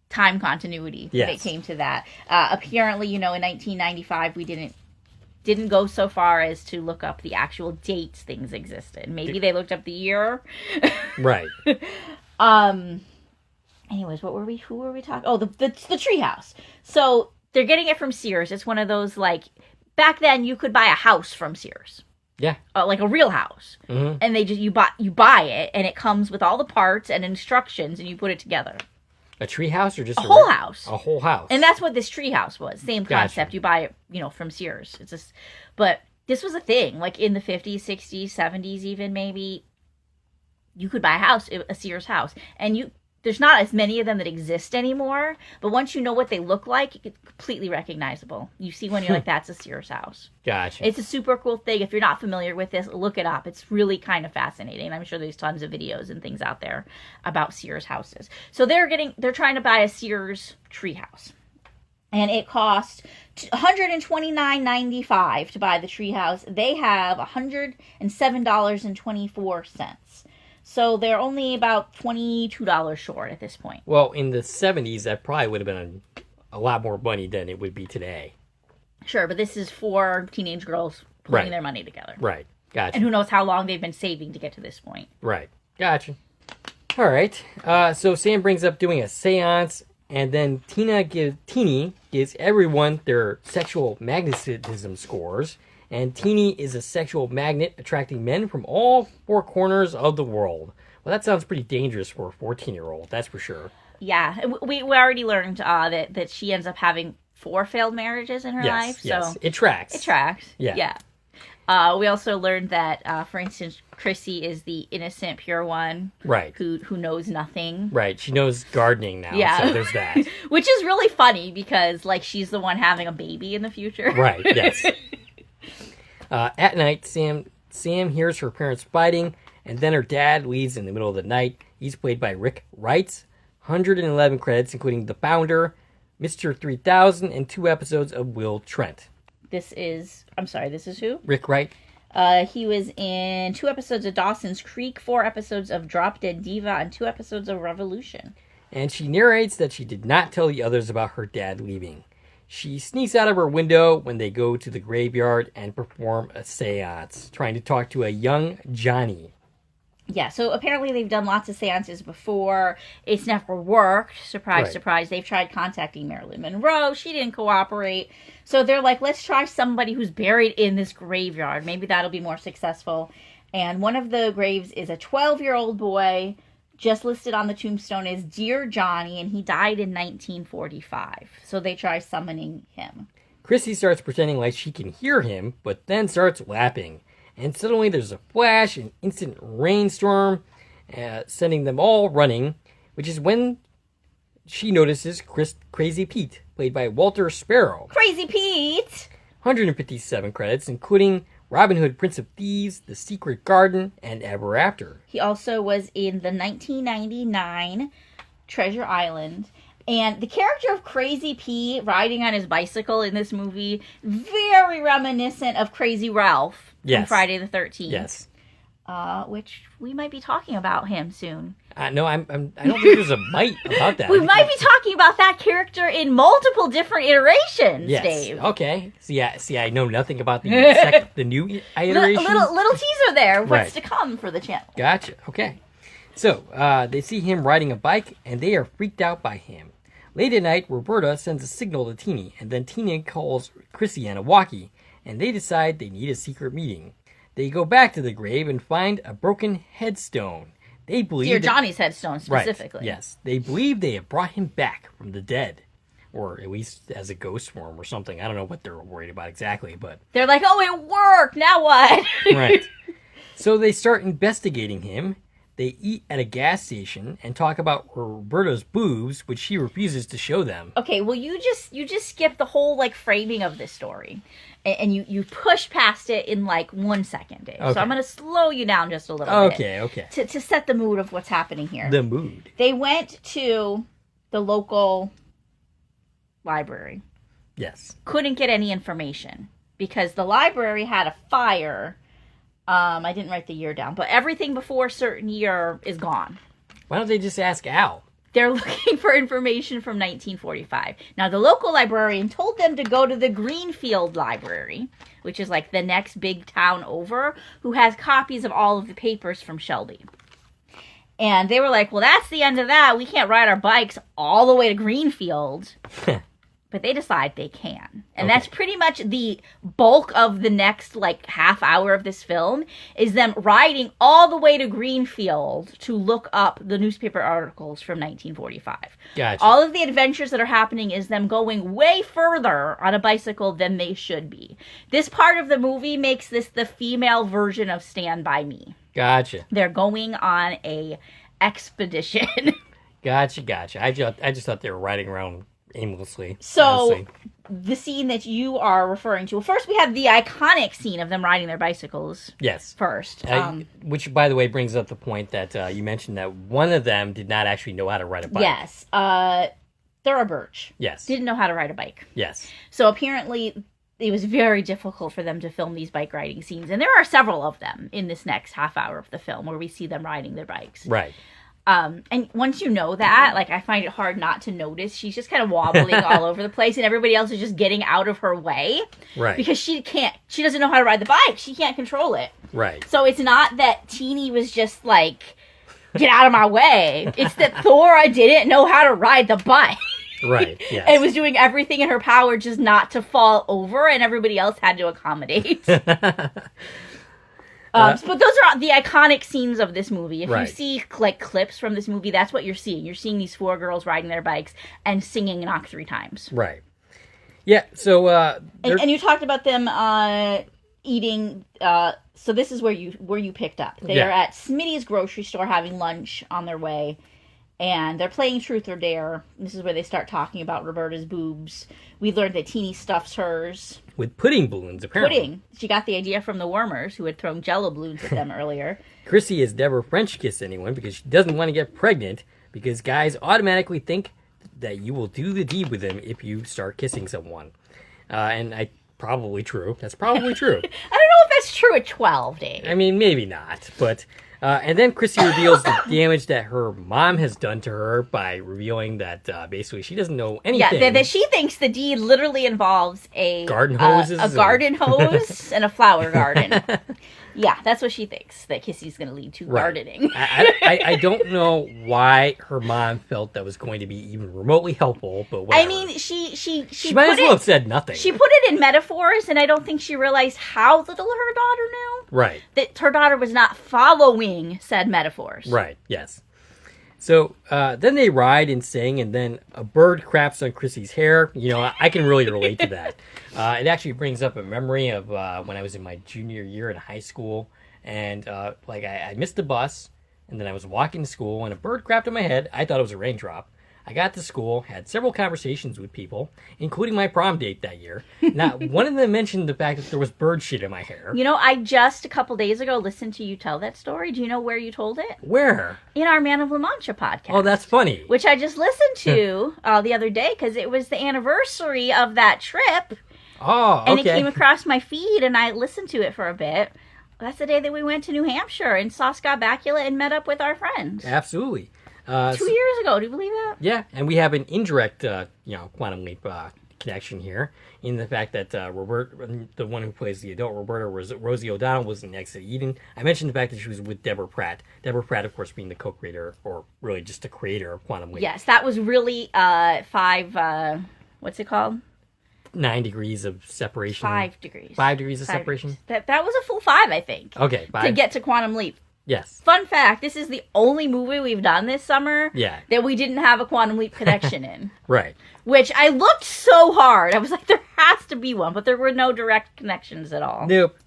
time continuity when it came to that. Apparently, in 1995, we didn't go so far as to look up the actual dates things existed. Maybe they looked up the year. Right. Anyways, who were we talking? Oh, the treehouse. So they're getting it from Sears. It's one of those, like, back then you could buy a house from Sears. Yeah. Like a real house. Mm-hmm. And they just, you buy it, and it comes with all the parts and instructions, and you put it together. A tree house or just a whole house? A whole house. And that's what this tree house was. Same concept. Gotcha. You buy it, from Sears. It's just, but this was a thing. Like in the 50s, 60s, 70s even maybe, you could buy a Sears house. And there's not as many of them that exist anymore, but once you know what they look like, it's completely recognizable. You see one, you're like, that's a Sears house. Gotcha. It's a super cool thing. If you're not familiar with this, look it up. It's really kind of fascinating. I'm sure there's tons of videos and things out there about Sears houses. So they're trying to buy a Sears treehouse. And it cost $129.95 to buy the treehouse. They have $107.24. So they're only about $22 short at this point. Well, in the 70s, that probably would have been a lot more money than it would be today. Sure, but this is for teenage girls putting their money together. Right. Gotcha. And who knows how long they've been saving to get to this point. Right. Gotcha. All right. So Sam brings up doing a seance, and then Teenie gives everyone their sexual magnetism scores. And Teenie is a sexual magnet attracting men from all four corners of the world. Well, that sounds pretty dangerous for a 14-year-old, that's for sure. Yeah, we already learned that she ends up having 4 failed marriages in her life. Yes, so it tracks. It tracks. Yeah. We also learned that, for instance, Chrissy is the innocent, pure one. Right. Who knows nothing. Right. She knows gardening now. Yeah. So there's that. Which is really funny because, like, she's the one having a baby in the future. Right. Yes. At night, Sam hears her parents fighting, and then her dad leaves in the middle of the night. He's played by Rick Wright. 111 credits, including The Founder, Mr. 3000, and 2 episodes of Will Trent. This is who? Rick Wright. He was in 2 episodes of Dawson's Creek, 4 episodes of Drop Dead Diva, and 2 episodes of Revolution. And she narrates that she did not tell the others about her dad leaving. She sneaks out of her window when they go to the graveyard and perform a seance, trying to talk to a young Johnny. Yeah, so apparently they've done lots of seances before. It's never worked. Surprise, surprise. They've tried contacting Marilyn Monroe. She didn't cooperate. So they're like, let's try somebody who's buried in this graveyard. Maybe that'll be more successful. And one of the graves is a 12-year-old boy, just listed on the tombstone as Dear Johnny, and he died in 1945. So they try summoning him. Chrissy starts pretending like she can hear him, but then starts laughing. And suddenly there's a flash, an instant rainstorm, sending them all running, which is when she notices Crazy Pete, played by Walter Sparrow. Crazy Pete! 157 credits, including Robin Hood, Prince of Thieves, The Secret Garden, and Ever After. He also was in the 1999 Treasure Island. And the character of Crazy Pete riding on his bicycle in this movie, very reminiscent of Crazy Ralph from Friday the 13th. Yes. Which we might be talking about him soon. No, I don't think there's a bite about that. We might be talking about that character in multiple different iterations, yes. Dave. Okay. See, I know nothing about the new iteration. Little teaser there. What's to come for the channel. Gotcha. Okay. So, they see him riding a bike, and they are freaked out by him. Late at night, Roberta sends a signal to Teenie, and then Teenie calls Chrissy on a walkie, and they decide they need a secret meeting. They go back to the grave and find a broken headstone. They believe Dear Johnny's headstone specifically. Right, yes. They believe they have brought him back from the dead. Or at least as a ghost form or something. I don't know what they're worried about exactly, but... They're like, oh, it worked! Now what? Right. So they start investigating him. They eat at a gas station and talk about Roberta's boobs, which she refuses to show them. Okay, well, you just skipped the whole, like, framing of this story. And you push past it in, like, 1 second, Dave. Okay. So I'm going to slow you down just a little bit. Okay. To set the mood of what's happening here. The mood. They went to the local library. Yes. Couldn't get any information because the library had a fire. I didn't write the year down, but everything before a certain year is gone. Why don't they just ask Al? They're looking for information from 1945. Now, the local librarian told them to go to the Greenfield Library, which is like the next big town over, who has copies of all of the papers from Shelby. And they were like, well, that's the end of that. We can't ride our bikes all the way to Greenfield. But they decide they can. And that's pretty much the bulk of the next, like, half hour of this film, is them riding all the way to Greenfield to look up the newspaper articles from 1945. Gotcha. All of the adventures that are happening is them going way further on a bicycle than they should be. This part of the movie makes this the female version of Stand By Me. Gotcha. They're going on a expedition. Gotcha. I just thought they were riding around aimlessly. So, honestly. The scene that you are referring to, first we have the iconic scene of them riding their bicycles. Yes. First. Which, by the way, brings up the point that you mentioned that one of them did not actually know how to ride a bike. Yes. Thora Birch. Yes. Didn't know how to ride a bike. Yes. So apparently it was very difficult for them to film these bike riding scenes. And there are several of them in this next half hour of the film where we see them riding their bikes. Right. And once you know that, like, I find it hard not to notice. She's just kind of wobbling all over the place, and everybody else is just getting out of her way. Right. Because she doesn't know how to ride the bike. She can't control it. Right. So it's not that Teeny was just like, get out of my way. It's that Thora didn't know how to ride the bike. Right, yes. And was doing everything in her power just not to fall over, and everybody else had to accommodate. But those are the iconic scenes of this movie. If you see like clips from this movie, that's what you're seeing. You're seeing these four girls riding their bikes and singing Knock 3 times. Right. Yeah, so... and you talked about them eating... so this is where you picked up. They are at Smitty's grocery store having lunch on their way. And they're playing Truth or Dare. This is where they start talking about Roberta's boobs. We learned that Teeny stuffs hers. With pudding balloons, apparently. Pudding. She got the idea from the Wormers, who had thrown Jell-O balloons at them earlier. Chrissy has never French kissed anyone because she doesn't want to get pregnant, because guys automatically think that you will do the deed with them if you start kissing someone. Probably true. That's probably true. I don't know if that's true at 12, Dave. I mean, maybe not, but... and then Chrissy reveals the damage that her mom has done to her by revealing that basically she doesn't know anything. Yeah, that she thinks the deed literally involves a garden hoses, a garden hose, and a flower garden. Yeah, that's what she thinks that Kissy's going to lead to gardening. I don't know why her mom felt that was going to be even remotely helpful, but whatever. I mean, she might as well have said nothing. She put it in metaphors, and I don't think she realized how little her daughter knew. Right. That her daughter was not following said metaphors. Right, yes. So then they ride and sing, and then a bird craps on Chrissy's hair. You know, I can really relate to that. It actually brings up a memory of when I was in my junior year in high school, and I missed the bus, and then I was walking to school, and a bird crapped on my head. I thought it was a raindrop. I got to school, had several conversations with people, including my prom date that year. Not one of them mentioned the fact that there was bird shit in my hair. You know, I just a couple days ago listened to you tell that story. Do you know where you told it? Where? In our Man of La Mancha podcast. Oh, that's funny. Which I just listened to the other day because it was the anniversary of that trip. Oh, okay. And it came across my feed, and I listened to it for a bit. That's the day that we went to New Hampshire and saw Scott Bakula and met up with our friends. Absolutely. 2 years ago, do you believe that? Yeah, and we have an indirect, quantum leap connection here in the fact that Robert, the one who plays the adult Roberta, Rosie O'Donnell, was in Exit Eden. I mentioned the fact that she was with Deborah Pratt. Deborah Pratt, of course, being the co-creator, or really just the creator of Quantum Leap. Yes, that was really what's it called? 9 degrees of separation. 5 degrees. 5 degrees of separation? That was a full 5, I think. Okay, 5. To get to Quantum Leap. Yes. Fun fact, this is the only movie we've done this summer that we didn't have a Quantum Leap connection in. Right. Which I looked so hard. I was like, there has to be one, but there were no direct connections at all. Nope.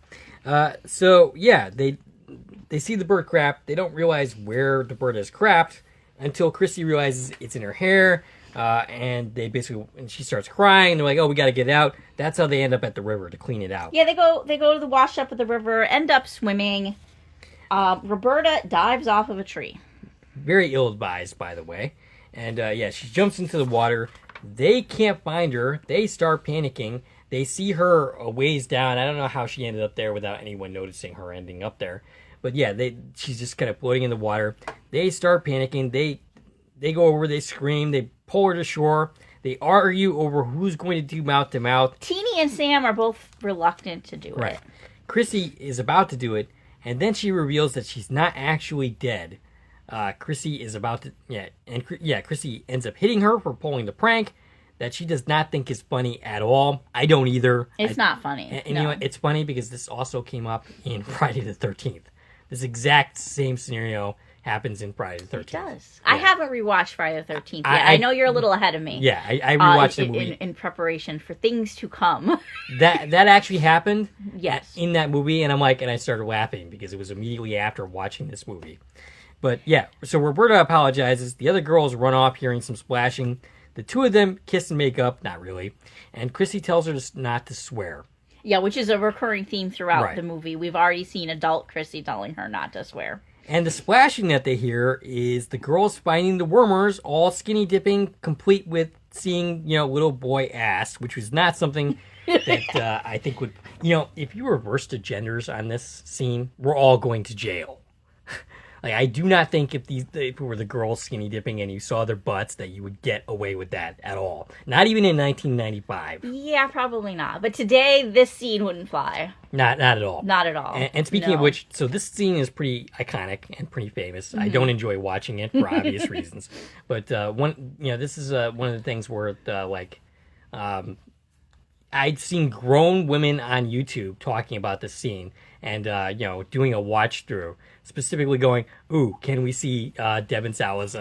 So, yeah, they see the bird crap. They don't realize where the bird is crapped until Chrissy realizes it's in her hair. And she starts crying. And they're like, "Oh, we got to get it out." That's how they end up at the river to clean it out. Yeah, they go to the wash up of the river, end up swimming. Roberta dives off of a tree. Very ill-advised, by the way. And she jumps into the water. They can't find her. They start panicking. They see her a ways down. I don't know how she ended up there without anyone noticing her ending up there. But yeah, she's just kind of floating in the water. They start panicking. They go over, they scream, they pull her to shore. They argue over who's going to do mouth to mouth. Teeny and Sam are both reluctant to do it. Chrissy is about to do it, and then she reveals that she's not actually dead. Chrissy is about to, Chrissy ends up hitting her for pulling the prank that she does not think is funny at all. I don't either. It's not funny. And you know what? It's funny because this also came up in Friday the 13th. This exact same scenario happens in Friday the 13th. It does. Yeah. I haven't rewatched Friday the 13th yet. I know you're a little ahead of me. Yeah, I rewatched the movie. In preparation for things to come. That actually happened in that movie, and I started laughing because it was immediately after watching this movie. But yeah, so Roberta apologizes. The other girls run off hearing some splashing. The two of them kiss and make up, not really. And Chrissy tells her not to swear. Yeah, which is a recurring theme throughout the movie. We've already seen adult Chrissy telling her not to swear. And the splashing that they hear is the girls finding the wormers all skinny dipping, complete with seeing, little boy ass, which was not something that I think would, if you reverse the genders on this scene, we're all going to jail. Like, I do not think if it were the girls skinny dipping and you saw their butts that you would get away with that at all. Not even in 1995. Yeah, probably not. But today, this scene wouldn't fly. Not at all. Not at all. And speaking of which, so this scene is pretty iconic and pretty famous. Mm-hmm. I don't enjoy watching it for obvious reasons. But this is one of the things where I'd seen grown women on YouTube talking about this scene and doing a watch through, specifically going, "Ooh, can we see Devon Sawa's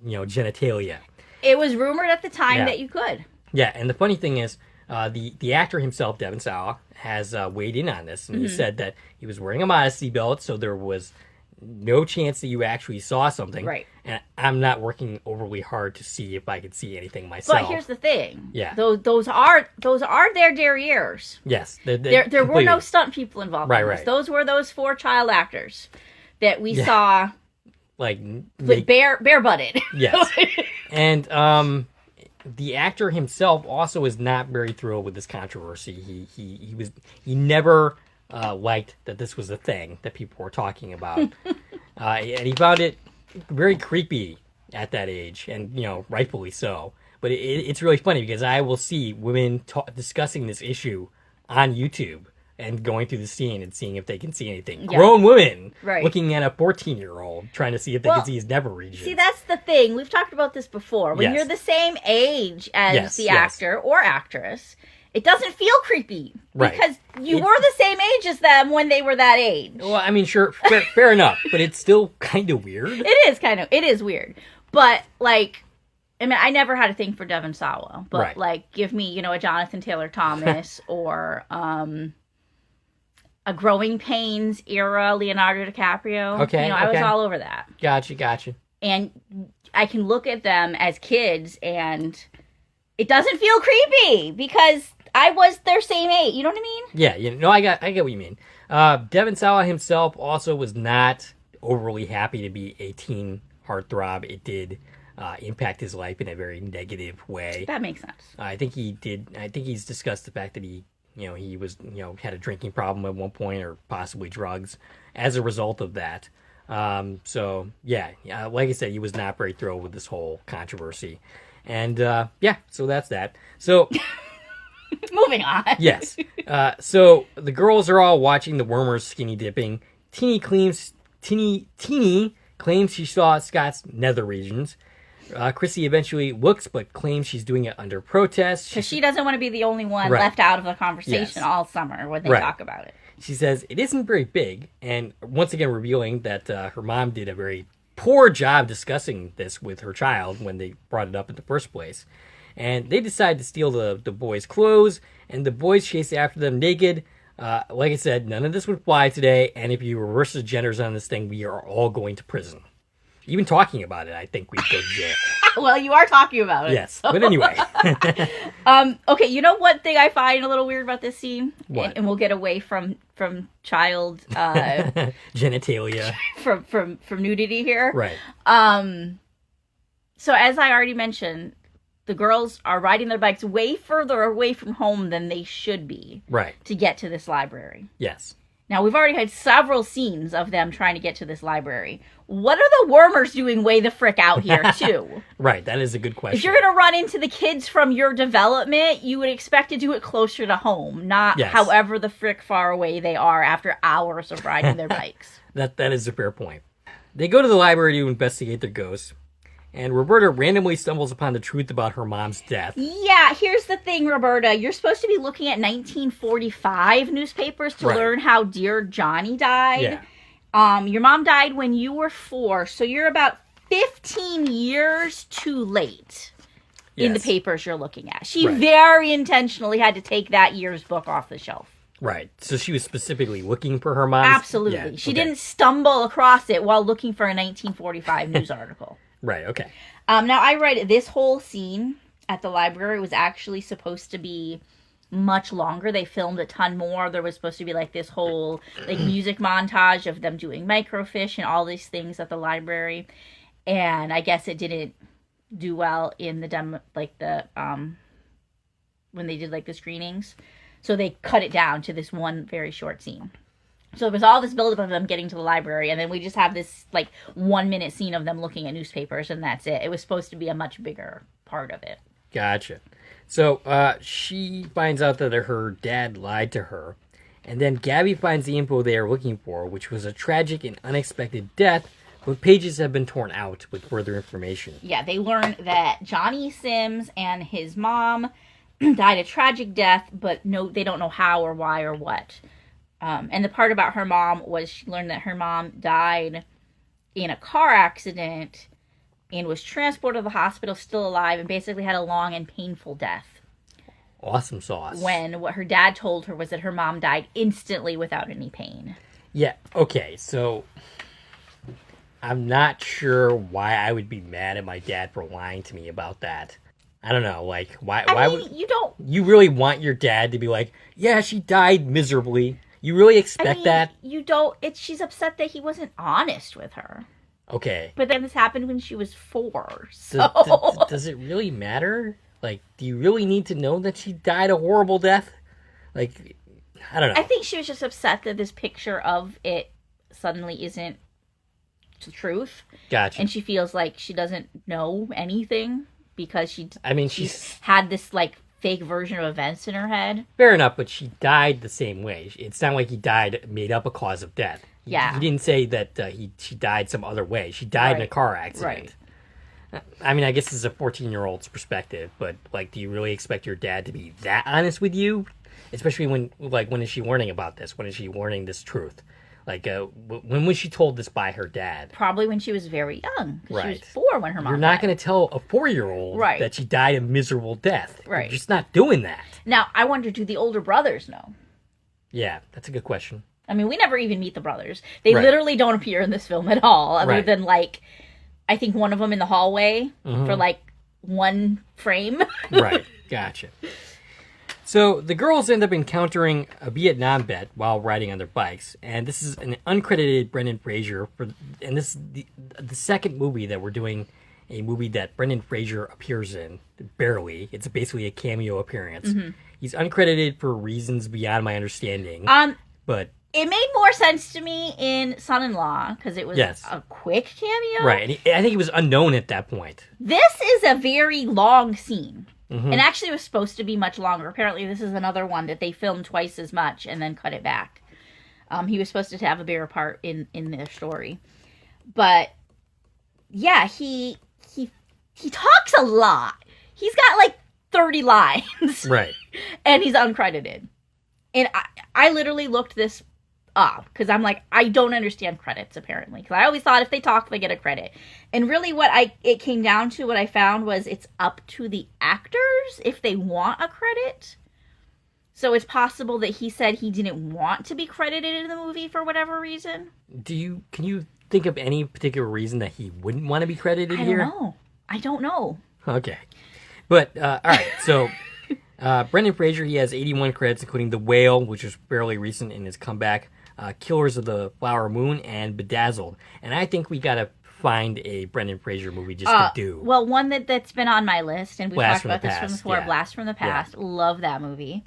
genitalia?" It was rumored at the time that you could. Yeah, and the funny thing is, the actor himself, Devon Sawa, has weighed in on this, and he said that he was wearing a modesty belt, so there was no chance that you actually saw something. Right. And I'm not working overly hard to see if I could see anything myself. But here's the thing. Yeah. Those are their derrieres. Yes. There were no stunt people involved in this. Right. Those were those 4 child actors that we saw bare butted. Yes. And the actor himself also is not very thrilled with this controversy. He never liked that this was a thing that people were talking about. And he found it very creepy at that age, and rightfully so. But it's really funny because I will see women discussing this issue on YouTube and going through the scene and seeing if they can see anything. Yeah. Grown women looking at a 14-year-old trying to see if they can see his nether regions. See, that's the thing. We've talked about this before. When you're the same age as the actor or actress, it doesn't feel creepy. Because you were the same age as them when they were that age. Well, I mean, sure, fair enough. But it's still kind of weird. It is weird. But, I never had a thing for Devon Sawa. But, give me, a Jonathan Taylor Thomas or a Growing Pains era Leonardo DiCaprio. Okay. I was all over that. Gotcha. And I can look at them as kids and it doesn't feel creepy because I was their same age. You know what I mean? Yeah, I get what you mean. Devon Sawa himself also was not overly happy to be a teen heartthrob. It did impact his life in a very negative way. That makes sense. I think he's discussed the fact that he was had a drinking problem at one point or possibly drugs as a result of that. So like I said, he was not very thrilled with this whole controversy. And so that's that. So moving on. Yes. So the girls are all watching the wormers skinny dipping. Teeny claims she saw Scott's nether regions. Chrissy eventually looks, but claims she's doing it under protest. Because she doesn't want to be the only one Right. left out of the conversation Yes. all summer when they Right. talk about it. She says it isn't very big, and once again revealing that her mom did a very poor job discussing this with her child when they brought it up in the first place. And they decide to steal the boys' clothes, and the boys chase after them naked. Like I said, none of this would fly today, and if you reverse the genders on this thing, we are all going to prison. Even talking about it, I think we'd go to jail. Well, you are talking about it. Yes, but anyway. Okay, you know what thing I find a little weird about this scene? What? And we'll get away from child Genitalia. from nudity here. Right. So as I already mentioned, the girls are riding their bikes way further away from home than they should be Right. to get to this library. Yes. Now, we've already had several scenes of them trying to get to this library. What are the wormers doing way the frick out here, too? Right, that is a good question. If you're going to run into the kids from your development, you would expect to do it closer to home, not Yes. however the frick far away they are after hours of riding their bikes. That is a fair point. They go to the library to investigate their ghost, and Roberta randomly stumbles upon the truth about her mom's death. Yeah, here's the thing, Roberta. You're supposed to be looking at 1945 newspapers to Right. learn how dear Johnny died. Yeah. Your mom died when you were 4, so you're about 15 years too late in the Yes. papers you're looking at. She Right. very intentionally had to take that year's book off the shelf. Right. So she was specifically looking for her mom's... Absolutely. Yeah, She okay. didn't stumble across it while looking for a 1945 news article. Right, okay. Now, I read this whole scene at the library was actually supposed to be much longer. They filmed a ton more. There was supposed to be like this whole like music montage of them doing microfiche and all these things at the library. And I guess it didn't do well in the when they did like the screenings. So they cut it down to this one very short scene. So it was all this buildup of them getting to the library, and then we just have this, like, 1-minute scene of them looking at newspapers, and that's it. It was supposed to be a much bigger part of it. Gotcha. So she finds out that her dad lied to her, and then Gabby finds the info they are looking for, which was a tragic and unexpected death, but pages have been torn out with further information. Yeah, they learned that Johnny Sims and his mom died a tragic death, but no, they don't know how or why or what. And the part about her mom was she learned that her mom died in a car accident and was transported to the hospital still alive and basically had a long and painful death. Awesome sauce. When what her dad told her was that her mom died instantly without any pain. Yeah, okay, so I'm not sure why I would be mad at my dad for lying to me about that. I don't know, like, why would... You don't... You really want your dad to be like, yeah, she died miserably. You really expect that? You don't... She's upset that he wasn't honest with her. Okay. But then this happened when she was 4, so... Does it really matter? Like, do you really need to know that she died a horrible death? Like, I don't know. I think she was just upset that this picture of it suddenly isn't the truth. Gotcha. And she feels like she doesn't know anything because she's had this, like, fake version of events in her head. Fair enough, but she died the same way. It's not like he died, made up a cause of death. Yeah. He didn't say that she died some other way. She died in a car accident. Right. I mean, I guess it's a 14-year-old's perspective, but, like, do you really expect your dad to be that honest with you? Especially when is she learning about this? When is she learning this truth? Like, when was she told this by her dad? Probably when she was very young. Right. She was 4 when her mom You're not died. going to tell a 4-year-old that she died a miserable death. Right. You're just not doing that. Now, I wonder, do the older brothers know? Yeah, that's a good question. I mean, we never even meet the brothers. They literally don't appear in this film at all, other than, like, I think one of them in the hallway for, like, one frame. Right, gotcha. So the girls end up encountering a Vietnam vet while riding on their bikes, and this is an uncredited Brendan Fraser, and this is the second movie that we're doing, a movie that Brendan Fraser appears in, barely. It's basically a cameo appearance. Mm-hmm. He's uncredited for reasons beyond my understanding, but... It made more sense to me in Son-in-Law, because it was a quick cameo. Right, and I think he was unknown at that point. This is a very long scene. Mm-hmm. And actually it was supposed to be much longer. Apparently this is another one that they filmed twice as much and then cut it back. He was supposed to have a bigger part in their story. But, yeah, he he talks a lot. He's got like 30 lines. Right. And he's uncredited. And I literally looked this up because I'm like, I don't understand credits apparently. Because I always thought if they talk, they get a credit. And really it came down to what I found was it's up to the actors if they want a credit. So it's possible that he said he didn't want to be credited in the movie for whatever reason. Can you think of any particular reason that he wouldn't want to be credited here? I don't know. Okay. But, all right, so Brendan Fraser, he has 81 credits, including The Whale, which was fairly recent in his comeback, Killers of the Flower Moon, and Bedazzled. And I think we got to find a Brendan Fraser movie just to do. Well, one that's been on my list, and we've Blast talked about this from before, Blast from the Past. Yeah. Love that movie.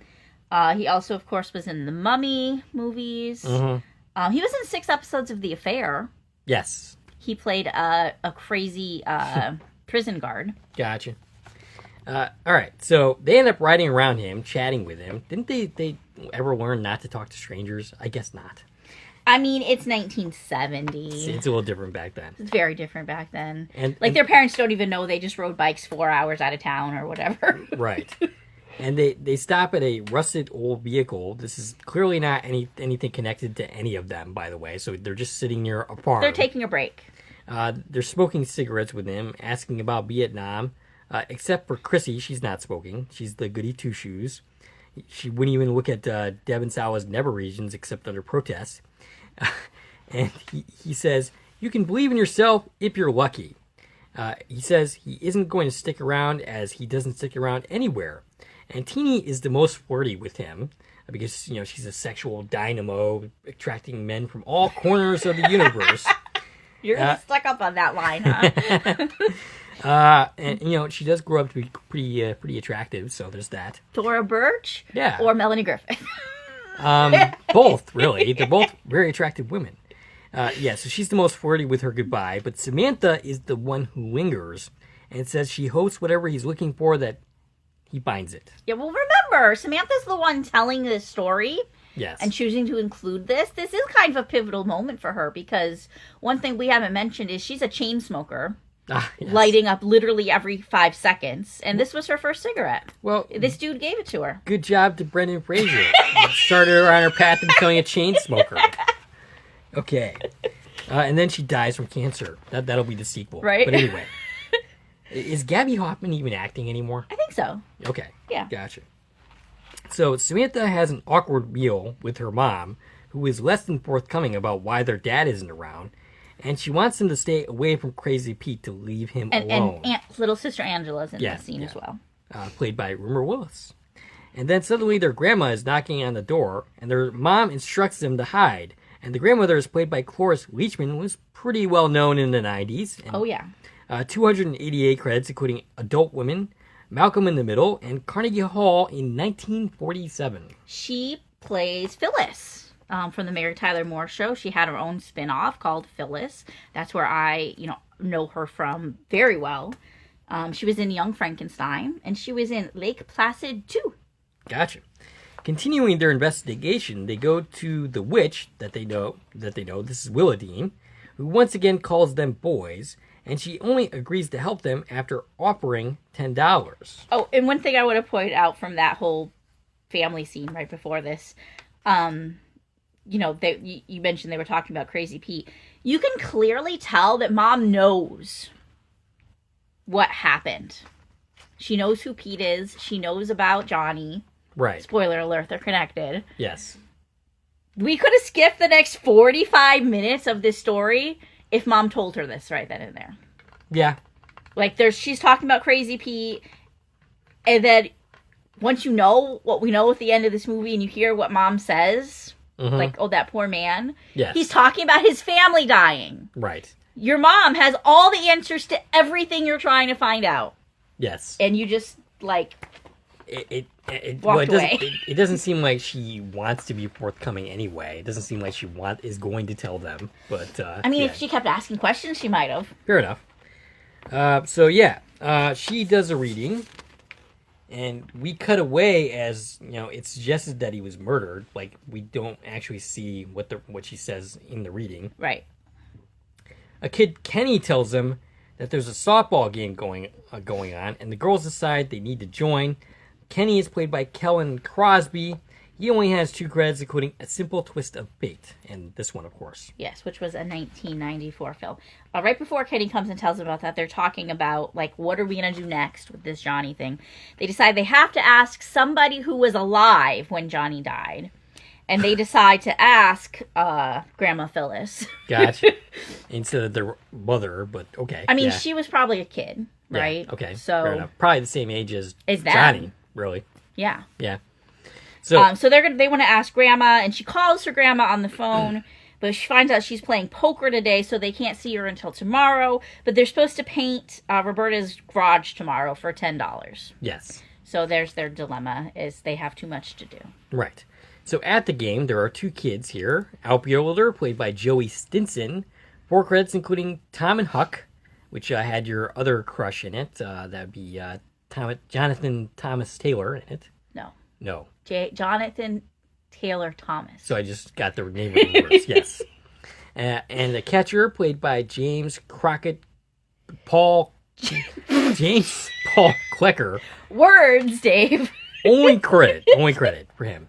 He also, of course, was in the Mummy movies. Mm-hmm. He was in 6 episodes of The Affair. Yes. He played a crazy prison guard. Gotcha. All right, so they end up riding around him, chatting with him. Didn't they ever learn not to talk to strangers? I guess not. I mean, it's 1970. It's a little different back then. It's very different back then. And their parents don't even know they just rode bikes 4 hours out of town or whatever. Right. And they stop at a rusted old vehicle. This is clearly not anything connected to any of them, by the way. So they're just sitting near a farm. They're taking a break. They're smoking cigarettes with him, asking about Vietnam. Except for Chrissy, she's not smoking. She's the goody two-shoes. She wouldn't even look at Deb and Sal's never regions except under protest. And he says, you can believe in yourself if you're lucky. He says he isn't going to stick around as he doesn't stick around anywhere. And Teenie is the most flirty with him because, she's a sexual dynamo attracting men from all corners of the universe. You're really stuck up on that line, huh? And she does grow up to be pretty attractive, so there's that. Thora Birch? Yeah. Or Melanie Griffith? Both, really. They're both very attractive women. So she's the most flirty with her goodbye, but Samantha is the one who lingers and says she hopes whatever he's looking for that he finds it. Yeah, well, remember, Samantha's the one telling this story. Yes. And choosing to include this. This is kind of a pivotal moment for her because one thing we haven't mentioned is she's a chain smoker. Yes. Lighting up literally every 5 seconds. And this was her first cigarette. Well, this dude gave it to her. Good job to Brendan Fraser. Started her on her path to becoming a chain smoker. Okay. And then she dies from cancer. That'll be the sequel. Right. But anyway. Is Gabby Hoffman even acting anymore? I think so. Okay. Yeah. Gotcha. So Samantha has an awkward meal with her mom, who is less than forthcoming about why their dad isn't around. And she wants him to stay away from Crazy Pete to leave him alone. And little sister Angela's in the scene as well. Played by Rumor Willis. And then suddenly their grandma is knocking on the door, and their mom instructs them to hide. And the grandmother is played by Cloris Leachman, who was pretty well known in the 90s. And, 288 credits, including Adult Women, Malcolm in the Middle, and Carnegie Hall in 1947. She plays Phyllis. From the Mary Tyler Moore Show. She had her own spin-off called Phyllis. That's where I, know her from very well. She was in Young Frankenstein, and she was in Lake Placid 2. Gotcha. Continuing their investigation, they go to the witch that they know. This is Willadine, who once again calls them boys, and she only agrees to help them after offering $10. Oh, and one thing I want to point out from that whole family scene right before this, you mentioned they were talking about Crazy Pete. You can clearly tell that Mom knows what happened. She knows who Pete is. She knows about Johnny. Right. Spoiler alert, they're connected. Yes. We could have skipped the next 45 minutes of this story if Mom told her this right then and there. Yeah. Like, she's talking about Crazy Pete, and then once you know what we know at the end of this movie and you hear what Mom says... Mm-hmm. Like, oh, that poor man. Yes. He's talking about his family dying. Right. Your mom has all the answers to everything you're trying to find out. Yes. And you just, like, walked away. It doesn't seem like she wants to be forthcoming anyway. It doesn't seem like she is going to tell them. But if she kept asking questions, she might have. Fair enough. She does a reading. And we cut away as, it suggests that he was murdered. Like, we don't actually see what she says in the reading. Right. A kid, Kenny, tells them that there's a softball game going on, and the girls decide they need to join. Kenny is played by Kellen Crosby. He only has 2 credits, including A Simple Twist of Fate, and this one, of course. Yes, which was a 1994 film. Right before Kenny comes and tells them about that, they're talking about, like, what are we going to do next with this Johnny thing? They decide they have to ask somebody who was alive when Johnny died. And they decide to ask Grandma Phyllis. Gotcha. Instead of their mother, but okay. I mean, she was probably a kid, right? Yeah, okay, so fair enough. Probably the same age as that? Johnny, really. Yeah. Yeah. So they want to ask Grandma, and she calls her Grandma on the phone, but she finds out she's playing poker today, so they can't see her until tomorrow. But they're supposed to paint Roberta's garage tomorrow for $10. Yes. So there's their dilemma, is they have too much to do. Right. So at the game, there are 2 kids here. Outfielder, played by Joey Stinson. 4 credits, including Tom and Huck, which had your other crush in it. That would be Jonathan Thomas Taylor in it. No. Jonathan Taylor Thomas. So I just got the name of the words, yes. And the catcher, played by James Paul Klecker. Words, Dave. Only credit for him.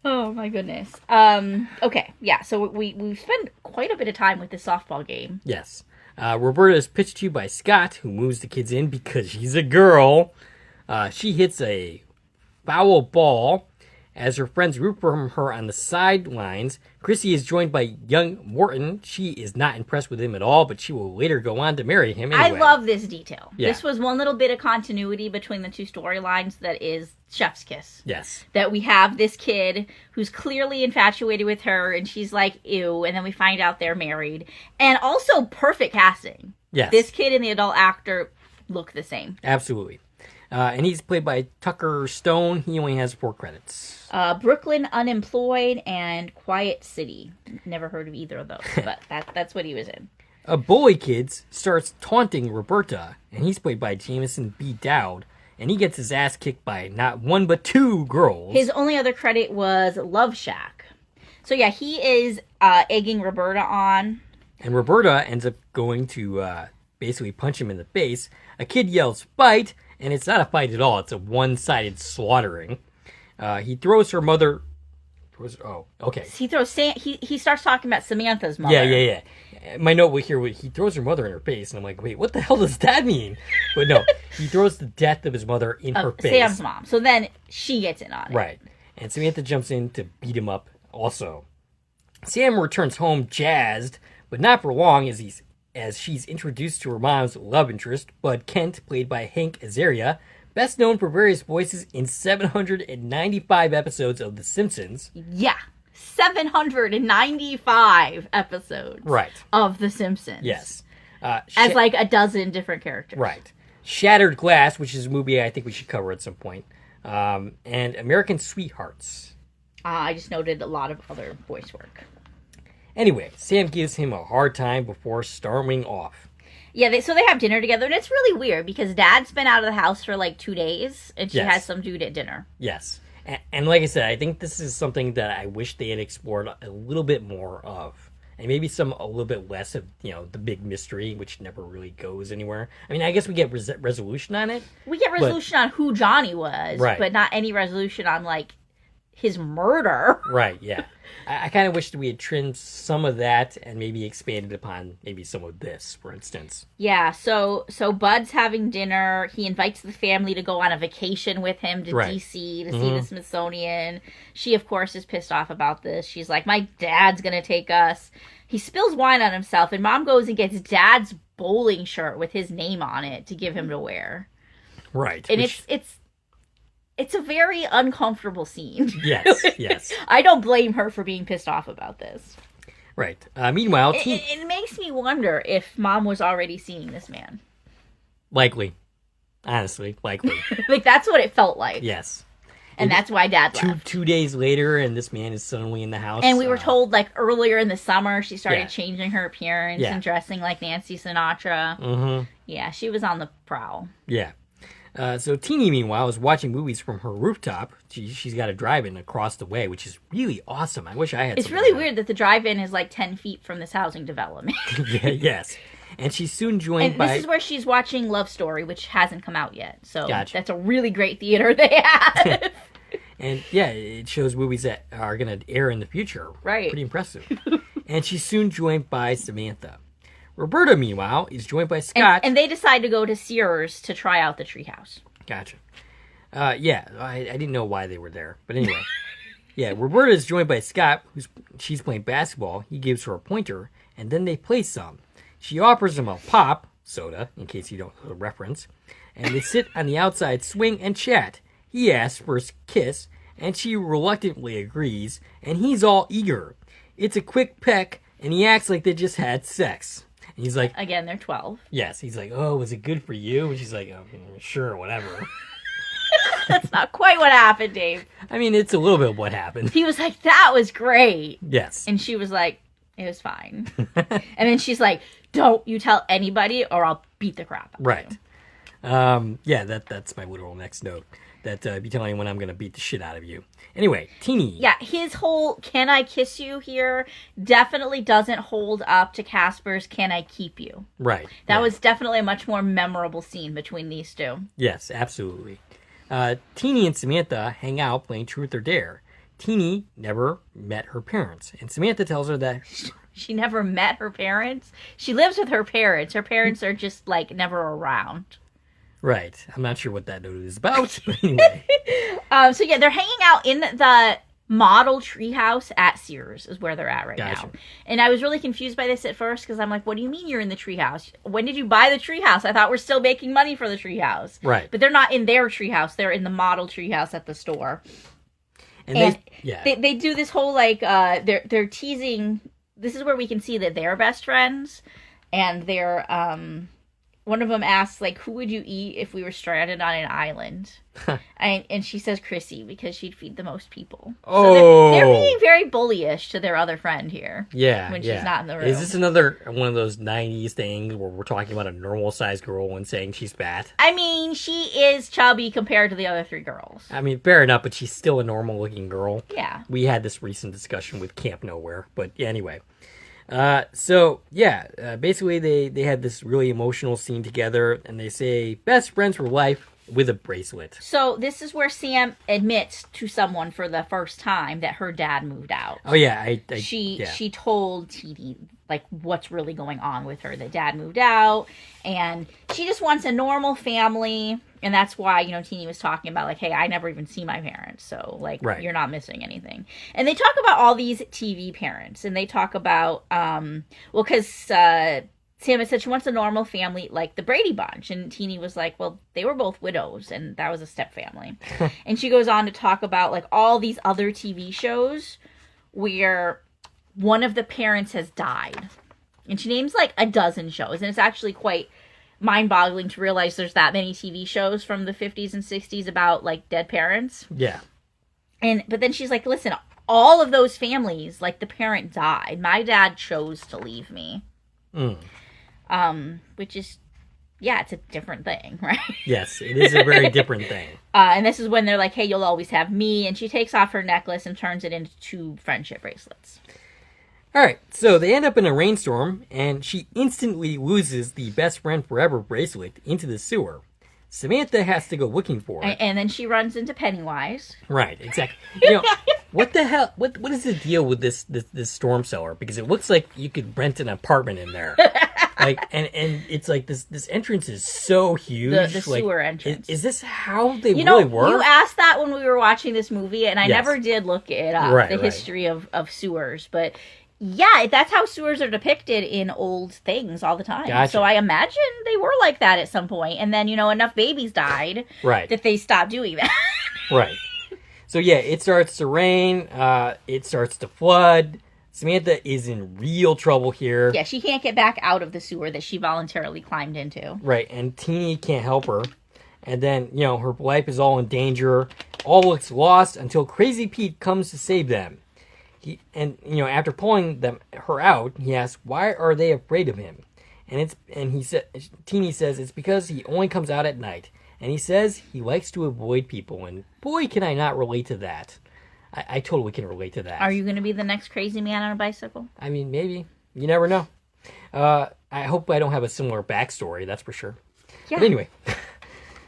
Oh my goodness. Okay, yeah. So we spend quite a bit of time with this softball game. Yes. Roberta is pitched to by Scott, who moves the kids in because she's a girl. She hits a foul ball as her friends root for her on the sidelines. Chrissy is joined by young Morton. She is not impressed with him at all, but she will later go on to marry him anyway. I love this detail. Yeah. This was one little bit of continuity between the 2 storylines that is chef's kiss. Yes. That we have this kid who's clearly infatuated with her, and she's like, ew, and then we find out they're married. And also perfect casting. Yes. This kid and the adult actor look the same. Absolutely. And he's played by Tucker Stone. He only has 4 credits. Brooklyn Unemployed and Quiet City. Never heard of either of those, but that's what he was in. A bully kid starts taunting Roberta, and he's played by Jameson B. Dowd, and he gets his ass kicked by not 1 but 2 girls. His only other credit was Love Shack. So yeah, he is egging Roberta on. And Roberta ends up going to basically punch him in the face. A kid yells, "Fight!" And it's not a fight at all. It's a one-sided slaughtering. He throws her mother... Oh, okay. He starts talking about Samantha's mother. Yeah. My note here, he throws her mother in her face, and I'm like, wait, what the hell does that mean? But no, he throws the death of his mother in her face. Sam's mom. So then she gets in on it. Right. And Samantha jumps in to beat him up also. Sam returns home jazzed, but not for long as she's introduced to her mom's love interest, Bud Kent, played by Hank Azaria, best known for various voices in 795 episodes of The Simpsons. Yeah. 795 episodes. Right. Of The Simpsons. Yes. As like a dozen different characters. Right. Shattered Glass, which is a movie I think we should cover at some point. And American Sweethearts. I just noted a lot of other voice work. Anyway, Sam gives him a hard time before storming off. Yeah, so they have dinner together, and it's really weird because Dad's been out of the house for like 2 days, and she has some dude at dinner. Yes. And like I said, I think this is something that I wish they had explored a little bit more of. And maybe a little bit less of, the big mystery, which never really goes anywhere. I mean, I guess we get resolution on it. We get resolution on who Johnny was, right. But not any resolution on, like, his murder. Right, yeah. I kind of wish that we had trimmed some of that and maybe expanded upon maybe some of this, for instance. Yeah, so Bud's having dinner. He invites the family to go on a vacation with him to D.C. to see the Smithsonian. She, of course, is pissed off about this. She's like, my dad's going to take us. He spills wine on himself, and Mom goes and gets Dad's bowling shirt with his name on it to give him to wear. Right. And it's a very uncomfortable scene. Yes. I don't blame her for being pissed off about this. Right. Meanwhile... It makes me wonder if Mom was already seeing this man. Likely. Honestly, likely. Like, that's what it felt like. Yes. And that's why Dad left. 2 days later, and this man is suddenly in the house. And we were told, like, earlier in the summer, she started changing her appearance and dressing like Nancy Sinatra. Mm-hmm. Yeah, she was on the prowl. Yeah. So Teeny, meanwhile, is watching movies from her rooftop. She's got a drive-in across the way, which is really awesome. I wish I had. It's really weird that the drive-in is like 10 feet from this housing development. Yes. And she's soon joined and by... this is where she's watching Love Story, which hasn't come out yet. So Gotcha. That's a really great theater they have. And yeah, it shows movies that are going to air in the future. Right. Pretty impressive. And she's soon joined by Samantha. Roberta, meanwhile, is joined by Scott. And they decide to go to Sears to try out the treehouse. Gotcha. Yeah, I didn't know why they were there. But anyway. Yeah, Roberta is joined by Scott, she's playing basketball. He gives her a pointer, and then they play some. She offers him a pop, soda, in case you don't know the reference. And they sit on the outside swing and chat. He asks for a kiss, and she reluctantly agrees, and he's all eager. It's a quick peck, and he acts like they just had sex. And he's like... Again, they're 12. Yes, he's like, oh, was it good for you? And she's like, oh, sure, whatever. That's not quite what happened, Dave. I mean, it's a little bit what happened. He was like, that was great. Yes. And she was like, it was fine. And then she's like, don't you tell anybody or I'll beat the crap out of you. Right. Yeah, that's my literal next note. That if you tell anyone, I'm going to beat the shit out of you. Anyway, Teeny. Yeah, his whole "can I kiss you" here definitely doesn't hold up to Casper's "can I keep you." Right. That was definitely a much more memorable scene between these two. Yes, absolutely. Teeny and Samantha hang out playing Truth or Dare. Teeny never met her parents, and Samantha tells her that... She never met her parents? She lives with her parents. Her parents are just, like, never around. Right. I'm not sure what that note is about, but anyway. So yeah, they're hanging out in the model treehouse at Sears is where they're at right now. And I was really confused by this at first because I'm like, what do you mean you're in the treehouse? When did you buy the treehouse? I thought we're still making money for the treehouse. Right. But they're not in their treehouse. They're in the model treehouse at the store. And they do this whole like they're teasing. This is where we can see that they're best friends, and they're one of them asks, like, who would you eat if we were stranded on an island? And she says Chrissy, because she'd feed the most people. Oh. So they're being very bullyish to their other friend here. Yeah. When she's not in the room. Is this another one of those 90s things where we're talking about a normal-sized girl and saying she's fat? I mean, she is chubby compared to the other three girls. I mean, fair enough, but she's still a normal-looking girl. Yeah. We had this recent discussion with Camp Nowhere, but yeah, anyway. Basically they had this really emotional scene together, and they say best friends for life with a bracelet. So this is where Sam admits to someone for the first time that her dad moved out. Oh yeah, she told TD like what's really going on with her. That dad moved out, and she just wants a normal family. And that's why, Teeny was talking about, like, hey, I never even see my parents. So, like, You're not missing anything. And they talk about all these TV parents. And they talk about, because Sam had said she wants a normal family like the Brady Bunch. And Teeny was like, well, they were both widows. And that was a step family. And she goes on to talk about, like, all these other TV shows where one of the parents has died. And she names, like, a dozen shows. And it's actually quite... mind-boggling to realize there's that many TV shows from the 50s and 60s about, like, dead parents. Yeah. But then she's like, listen, all of those families, like, the parent died. My dad chose to leave me. Which is, yeah, it's a different thing, right? Yes, it is a very different thing. And this is when they're like, hey, you'll always have me. And she takes off her necklace and turns it into 2 friendship bracelets. All right, so they end up in a rainstorm, and she instantly loses the best friend forever bracelet into the sewer. Samantha has to go looking for it. And then she runs into Pennywise. Right, exactly. What the hell? What is the deal with this storm cellar? Because it looks like you could rent an apartment in there. Like, and it's like this entrance is so huge. The sewer entrance. Is this how they really work? You asked that when we were watching this movie, and I never did look it up, history of sewers, but... yeah, that's how sewers are depicted in old things all the time. Gotcha. So I imagine they were like that at some point. And then, enough babies died that they stopped doing that. Right. So, yeah, it starts to rain. It starts to flood. Samantha is in real trouble here. Yeah, she can't get back out of the sewer that she voluntarily climbed into. Right, and Teeny can't help her. And then, her life is all in danger. All looks lost until Crazy Pete comes to save them. After pulling her out, he asks, why are they afraid of him? Teeny says it's because he only comes out at night. And he says he likes to avoid people. And boy, can I not relate to that. I totally can relate to that. Are you going to be the next crazy man on a bicycle? I mean, maybe. You never know. I hope I don't have a similar backstory, that's for sure. Yeah. But anyway,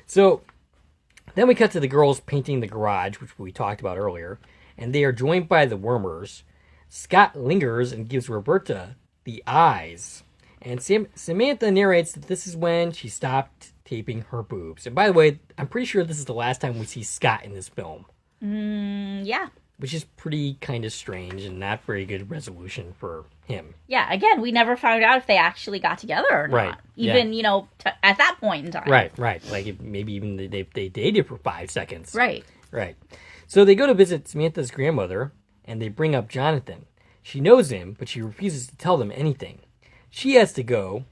so then we cut to the girls painting the garage, which we talked about earlier, and they are joined by the Wormers. Scott lingers and gives Roberta the eyes. And Samantha narrates that this is when she stopped taping her boobs. And by the way, I'm pretty sure this is the last time we see Scott in this film. Yeah. Which is pretty kind of strange and not very good resolution for him. Yeah, again, we never found out if they actually got together or not. Right. Even, at that point in time. Right. Like, maybe even they dated for 5 seconds. Right. So they go to visit Samantha's grandmother, and they bring up Jonathan. She knows him, but she refuses to tell them anything. She has to go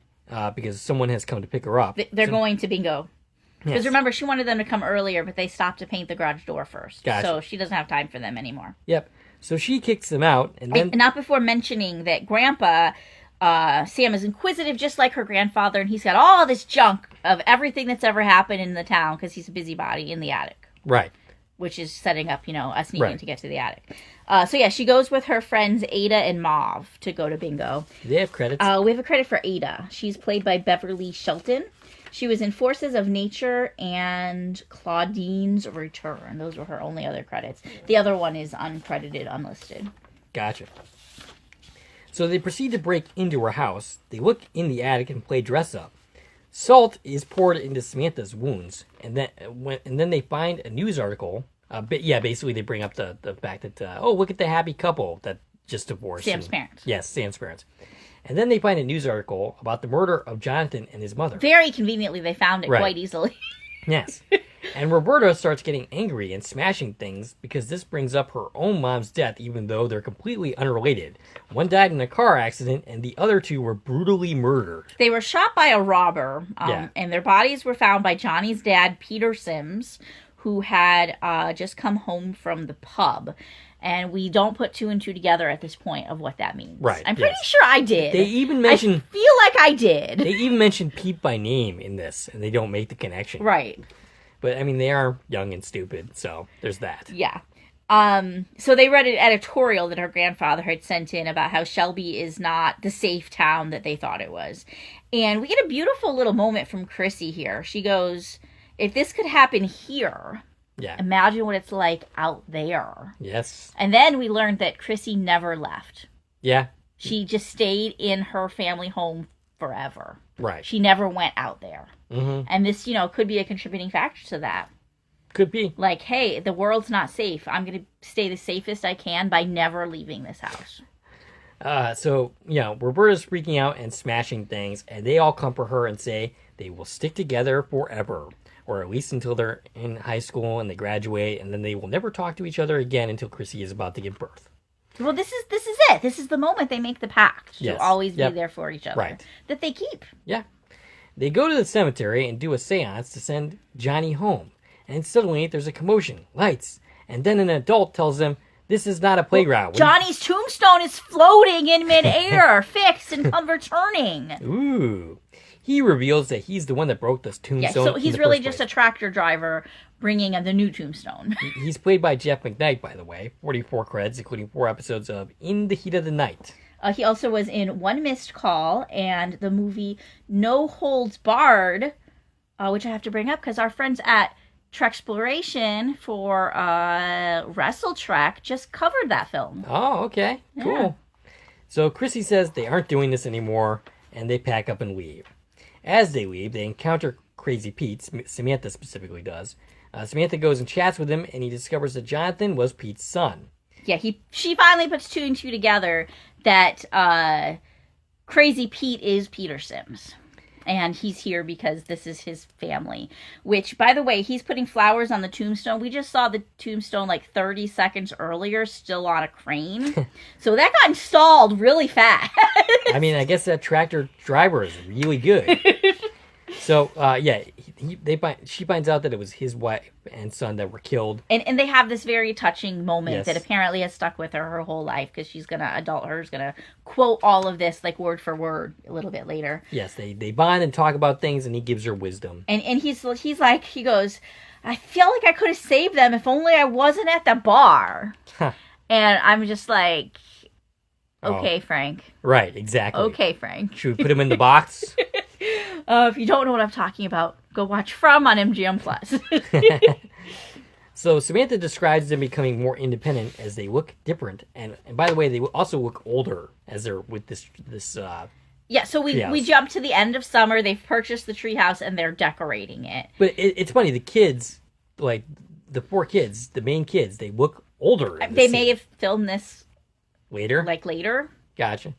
because someone has come to pick her up. They're going to bingo. Because Yes. remember, she wanted them to come earlier, but they stopped to paint the garage door first. Gotcha. So she doesn't have time for them anymore. Yep. So she kicks them out, and then... And not before mentioning that Grandpa, Sam, is inquisitive just like her grandfather, and he's got all this junk of everything that's ever happened in the town because he's a busybody in the attic. Right. Which is setting up, us needing Right. to get to the attic. So yeah, she goes with her friends Ada and Mauve to go to bingo. Do they have credits? We have a credit for Ada. She's played by Beverly Shelton. She was in Forces of Nature and Claudine's Return. Those were her only other credits. The other one is uncredited, unlisted. Gotcha. So they proceed to break into her house. They look in the attic and play dress up. Salt is poured into Samantha's wounds, and then they find a news article. Basically they bring up the fact that look at the happy couple that just divorced. Sam's parents. Yes, Sam's parents. And then they find a news article about the murder of Jonathan and his mother. Very conveniently, they found it quite easily. Yes. And Roberta starts getting angry and smashing things because this brings up her own mom's death, even though they're completely unrelated. One died in a car accident, and the other two were brutally murdered. They were shot by a robber, Yeah. and their bodies were found by Johnny's dad, Peter Sims, who had just come home from the pub. And we don't put 2 and 2 together at this point of what that means. Right, I'm pretty yes. sure I did. They even mention... I feel like I did. They even mention Pete by name in this, and they don't make the connection. Right. But, I mean, they are young and stupid, so there's that. Yeah. So they read an editorial that her grandfather had sent in about how Shelby is not the safe town that they thought it was. And we get a beautiful little moment from Chrissy here. She goes, if this could happen here... Yeah. Imagine what it's like out there. Yes. And then we learned that Chrissy never left. Yeah. She just stayed in her family home forever. Right. She never went out there. Mm-hmm. And this, could be a contributing factor to that. Could be. Like, hey, the world's not safe. I'm going to stay the safest I can by never leaving this house. Roberta's freaking out and smashing things, and they all comfort her and say they will stick together forever. Or at least until they're in high school and they graduate, and then they will never talk to each other again until Chrissy is about to give birth. Well, this is it. This is the moment they make the pact to always be there for each other. Right. That they keep. Yeah. They go to the cemetery and do a seance to send Johnny home. And suddenly there's a commotion, lights, and then an adult tells them, this is not a playground. Johnny's tombstone is floating in midair, fixed and returning. Ooh. He reveals that he's the one that broke this tombstone. Yeah, so he's really just a tractor driver bringing the new tombstone. He's played by Jeff McKnight, by the way. 44 credits, including 4 episodes of In the Heat of the Night. He also was in One Missed Call and the movie No Holds Barred, which I have to bring up because our friends at Trexploration for Wrestle Trek just covered that film. Oh, okay. Cool. Yeah. So Chrissy says they aren't doing this anymore, and they pack up and leave. As they leave, they encounter Crazy Pete. Samantha specifically does. Samantha goes and chats with him, and he discovers that Jonathan was Pete's son. Yeah, she finally puts 2 and 2 together that Crazy Pete is Peter Sims. And he's here because this is his family. Which, by the way, he's putting flowers on the tombstone. We just saw the tombstone like 30 seconds earlier, still on a crane. So that got installed really fast. I mean, I guess that tractor driver is really good. So, she finds out that it was his wife and son that were killed. And they have this very touching moment Yes. that apparently has stuck with her whole life because she's going to quote all of this like word for word a little bit later. Yes, they bond and talk about things, and he gives her wisdom. And he goes, I feel like I could have saved them if only I wasn't at the bar. Huh. And I'm just like, Okay, Frank. Right, exactly. Okay, Frank. Should we put him in the box? If you don't know what I'm talking about, go watch From on MGM Plus. So Samantha describes them becoming more independent as they look different, and by the way, they also look older as they're with this. Yeah, so we jump to the end of summer. They've purchased the treehouse and they're decorating it. But it's funny. The kids, like the 4 kids, the main kids, they look older. They may have filmed this later. Later. Gotcha.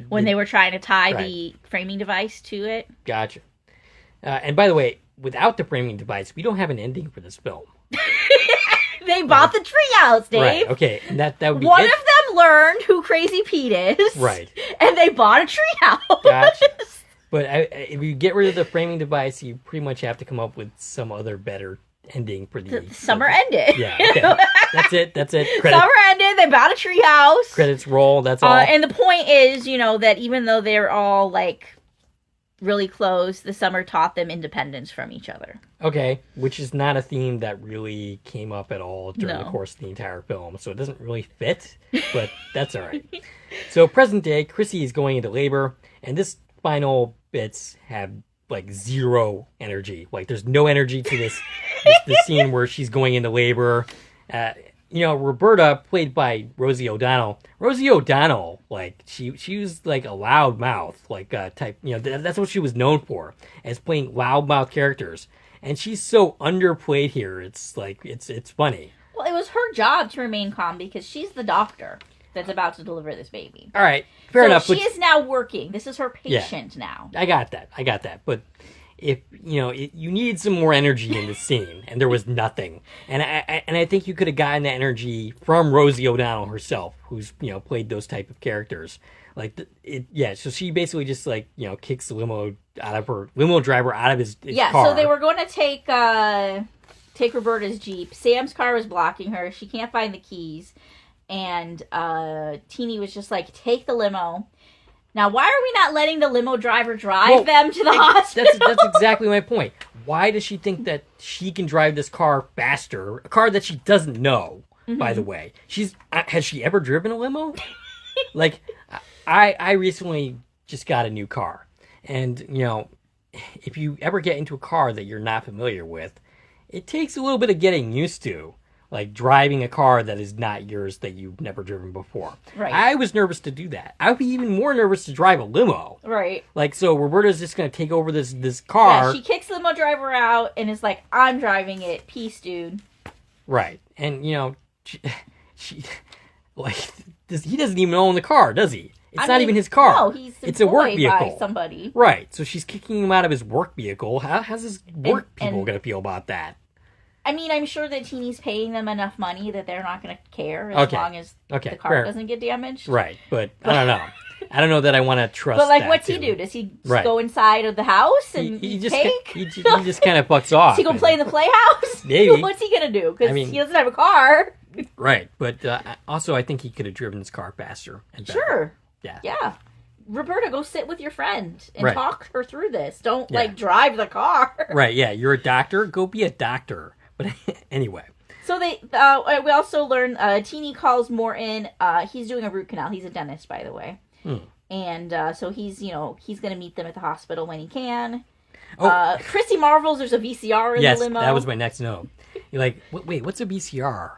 When they were trying to tie the framing device to it. Gotcha. And by the way, without the framing device, we don't have an ending for this film. They bought the treehouse, Dave. Right. Okay. And that would be One of them learned who Crazy Pete is. Right. And they bought a treehouse. Gotcha. But if you get rid of the framing device, you pretty much have to come up with some other better ending for the summer ended. Yeah. Okay. That's it. Summer ended. They bought a treehouse. Credits roll. That's all. And the point is, that even though they're all really close, the summer taught them independence from each other. Okay, which is not a theme that really came up at all during the course of the entire film, so it doesn't really fit, but that's all right. So present day, Chrissy is going into labor, and this final bits have zero energy. There's no energy to this scene where she's going into labor. Roberta, played by Rosie O'Donnell. Rosie O'Donnell, she was a loud mouth, type. That's what she was known for, as playing loudmouth characters. And she's so underplayed here. It's it's funny. Well, it was her job to remain calm because she's the doctor that's about to deliver this baby. All right, fair enough. She is now working. This is her patient now. I got that. But if you need some more energy in the scene, and there was nothing, and I think you could have gotten that energy from Rosie O'Donnell herself, who's played those type of characters. So she basically just kicks the limo driver out of his car. So they were going to take Roberta's Jeep. Sam's car was blocking her. She can't find the keys, and Teeny was just take the limo. Now, why are we not letting the limo driver drive them to the hospital? That's exactly my point. Why does she think that she can drive this car faster? A car that she doesn't know, by the way. Has she ever driven a limo? I recently just got a new car. And, if you ever get into a car that you're not familiar with, it takes a little bit of getting used to. Driving a car that is not yours that you've never driven before. Right. I was nervous to do that. I would be even more nervous to drive a limo. Right. So Roberta's just going to take over this car. Yeah, she kicks the limo driver out and is like, I'm driving it. Peace, dude. Right. And, she he doesn't even own the car, does he? It's not even his car. No, it's a work vehicle. By somebody. Right. So she's kicking him out of his work vehicle. How's his work people going to feel about that? I mean, I'm sure that Teeny's paying them enough money that they're not going to care as long as the car doesn't get damaged. Right, but I don't know. I don't know that I want to trust. But what's he do? Does he just go inside of the house and he just take? He just kind of fucks off. Is he gonna play in the playhouse? Maybe. What's he gonna do? Because he doesn't have a car. Right, but also I think he could have driven his car faster and better. Sure. Yeah. Yeah. Roberta, go sit with your friend and talk her through this. Don't drive the car. Right. Yeah. You're a doctor. Go be a doctor. But anyway. So we also learn Teeny calls Morton. He's doing a root canal. He's a dentist, by the way. And so he's going to meet them at the hospital when he can. Chrissy marvels there's a VCR in the limo. Yes, that was my next note. You're like, wait, what's a VCR?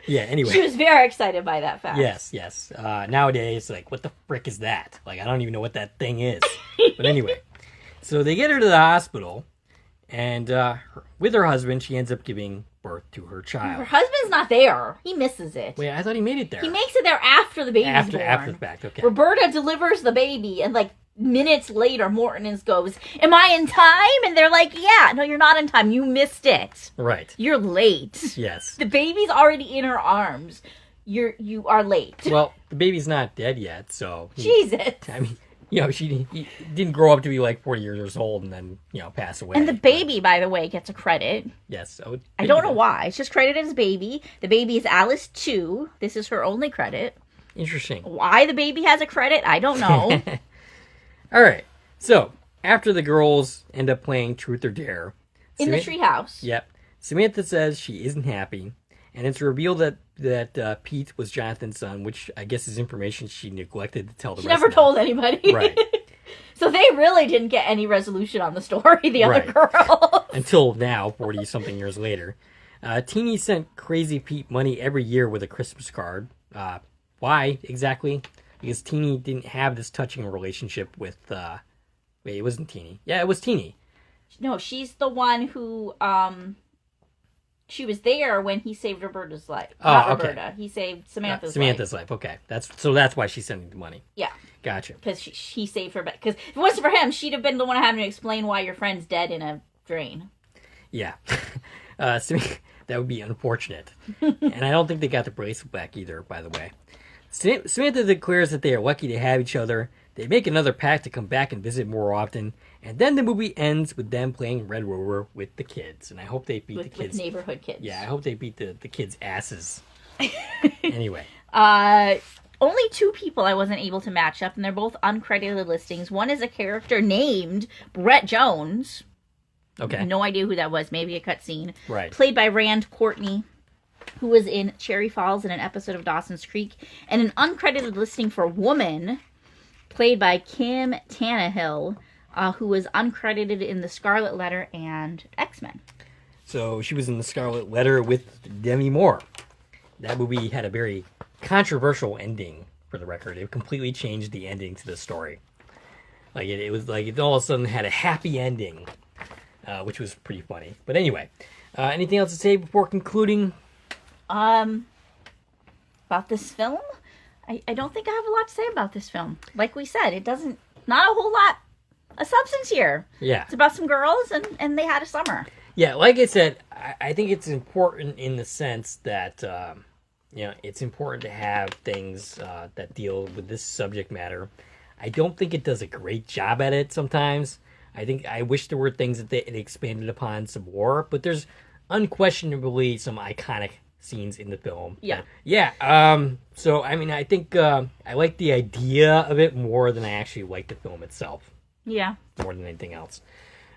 Yeah, anyway. She was very excited by that fact. Yes. Nowadays, what the frick is that? I don't even know what that thing is. But anyway. So they get her to the hospital. And with her husband, she ends up giving birth to her child. Her husband's not there. He misses it. Wait, I thought he made it there. He makes it there after the baby's born. After the fact, okay. Roberta delivers the baby, and minutes later, Morton goes, "Am I in time?" And they're like, "Yeah, no, you're not in time. You missed it. Right. You're late. Yes. The baby's already in her arms. You are late." Well, the baby's not dead yet, so Jesus. I mean, he didn't grow up to be 40 years old and then, pass away. And the baby, by the way, gets a credit. Yes. I don't know why. It's just credited as baby. The baby is Alice 2. This is her only credit. Interesting. Why the baby has a credit, I don't know. All right. So, after the girls end up playing Truth or Dare. In the treehouse. Yep. Samantha says she isn't happy. And it's revealed that Pete was Jonathan's son, which I guess is information she neglected to tell the She rest never of them. told anybody. Right. So they really didn't get any resolution on the story, the other girls. Until now, 40-something years later. Teeny sent Crazy Pete money every year with a Christmas card. Why, exactly? Because Teeny didn't have this touching relationship with... Wait, it wasn't Teeny. Yeah, it was Teeny. No, she's the one who... She was there when he saved Roberta's life. Not Roberta. He saved Samantha's life. Okay. That's why she's sending the money. Yeah. Gotcha. Because she saved her back. Because if it wasn't for him, she'd have been the one having to explain why your friend's dead in a drain. Yeah. That would be unfortunate. And I don't think they got the bracelet back either, by the way. Samantha declares that they are lucky to have each other. They make another pact to come back and visit more often. And then the movie ends with them playing Red Rover with the kids. And I hope they beat the kids. With neighborhood kids. Yeah, I hope they beat the kids' asses. Anyway. Only 2 people I wasn't able to match up, and they're both uncredited listings. One is a character named Brett Jones. Okay. No idea who that was. Maybe a cutscene. Right. Played by Rand Courtney, who was in Cherry Falls in an episode of Dawson's Creek. And an uncredited listing for Woman, played by Kim Tannehill, who was uncredited in The Scarlet Letter and X-Men. So she was in The Scarlet Letter with Demi Moore. That movie had a very controversial ending, for the record. It completely changed the ending to the story. Like it was like it all of a sudden had a happy ending, which was pretty funny. But anyway, anything else to say before concluding? About this film? I don't think I have a lot to say about this film. Like we said, not a whole lot of substance here. Yeah. It's about some girls and they had a summer. Yeah, like I said, I think it's important in the sense that, it's important to have things that deal with this subject matter. I don't think it does a great job at it sometimes. I wish there were things that it expanded upon some more, but there's unquestionably some iconic scenes in the film. Yeah. Yeah. So, I mean, I think I like the idea of it more than I actually like the film itself. Yeah. More than anything else.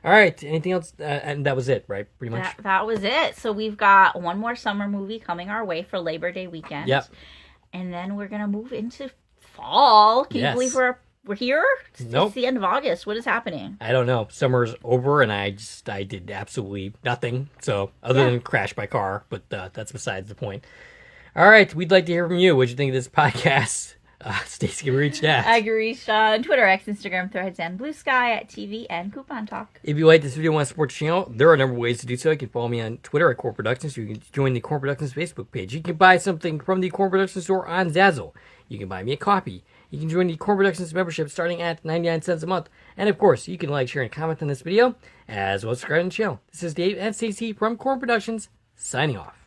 All right. Anything else? And that was it, right? Pretty much? That was it. So we've got one more summer movie coming our way for Labor Day weekend. Yep. And then we're going to move into fall. Can you believe we're here? Nope. It's the end of August. What is happening? I don't know. Summer's over, and I did absolutely nothing. So, other than crash my car, but that's besides the point. All right. We'd like to hear from you. What'd you think of this podcast? Stacie can be reached at. I can reach on Twitter, X, Instagram, Threads, and Blue Sky at TV and Coupon Talk. If you like this video and want to support the channel, there are a number of ways to do so. You can follow me on Twitter at Core Productions. You can join the Core Productions Facebook page. You can buy something from the Core Productions store on Zazzle. You can buy me a copy. You can join the Core Productions membership starting at 99 cents a month. And of course, you can like, share, and comment on this video, as well as subscribe to the channel. This is Dave and Stacie from Core Productions, signing off.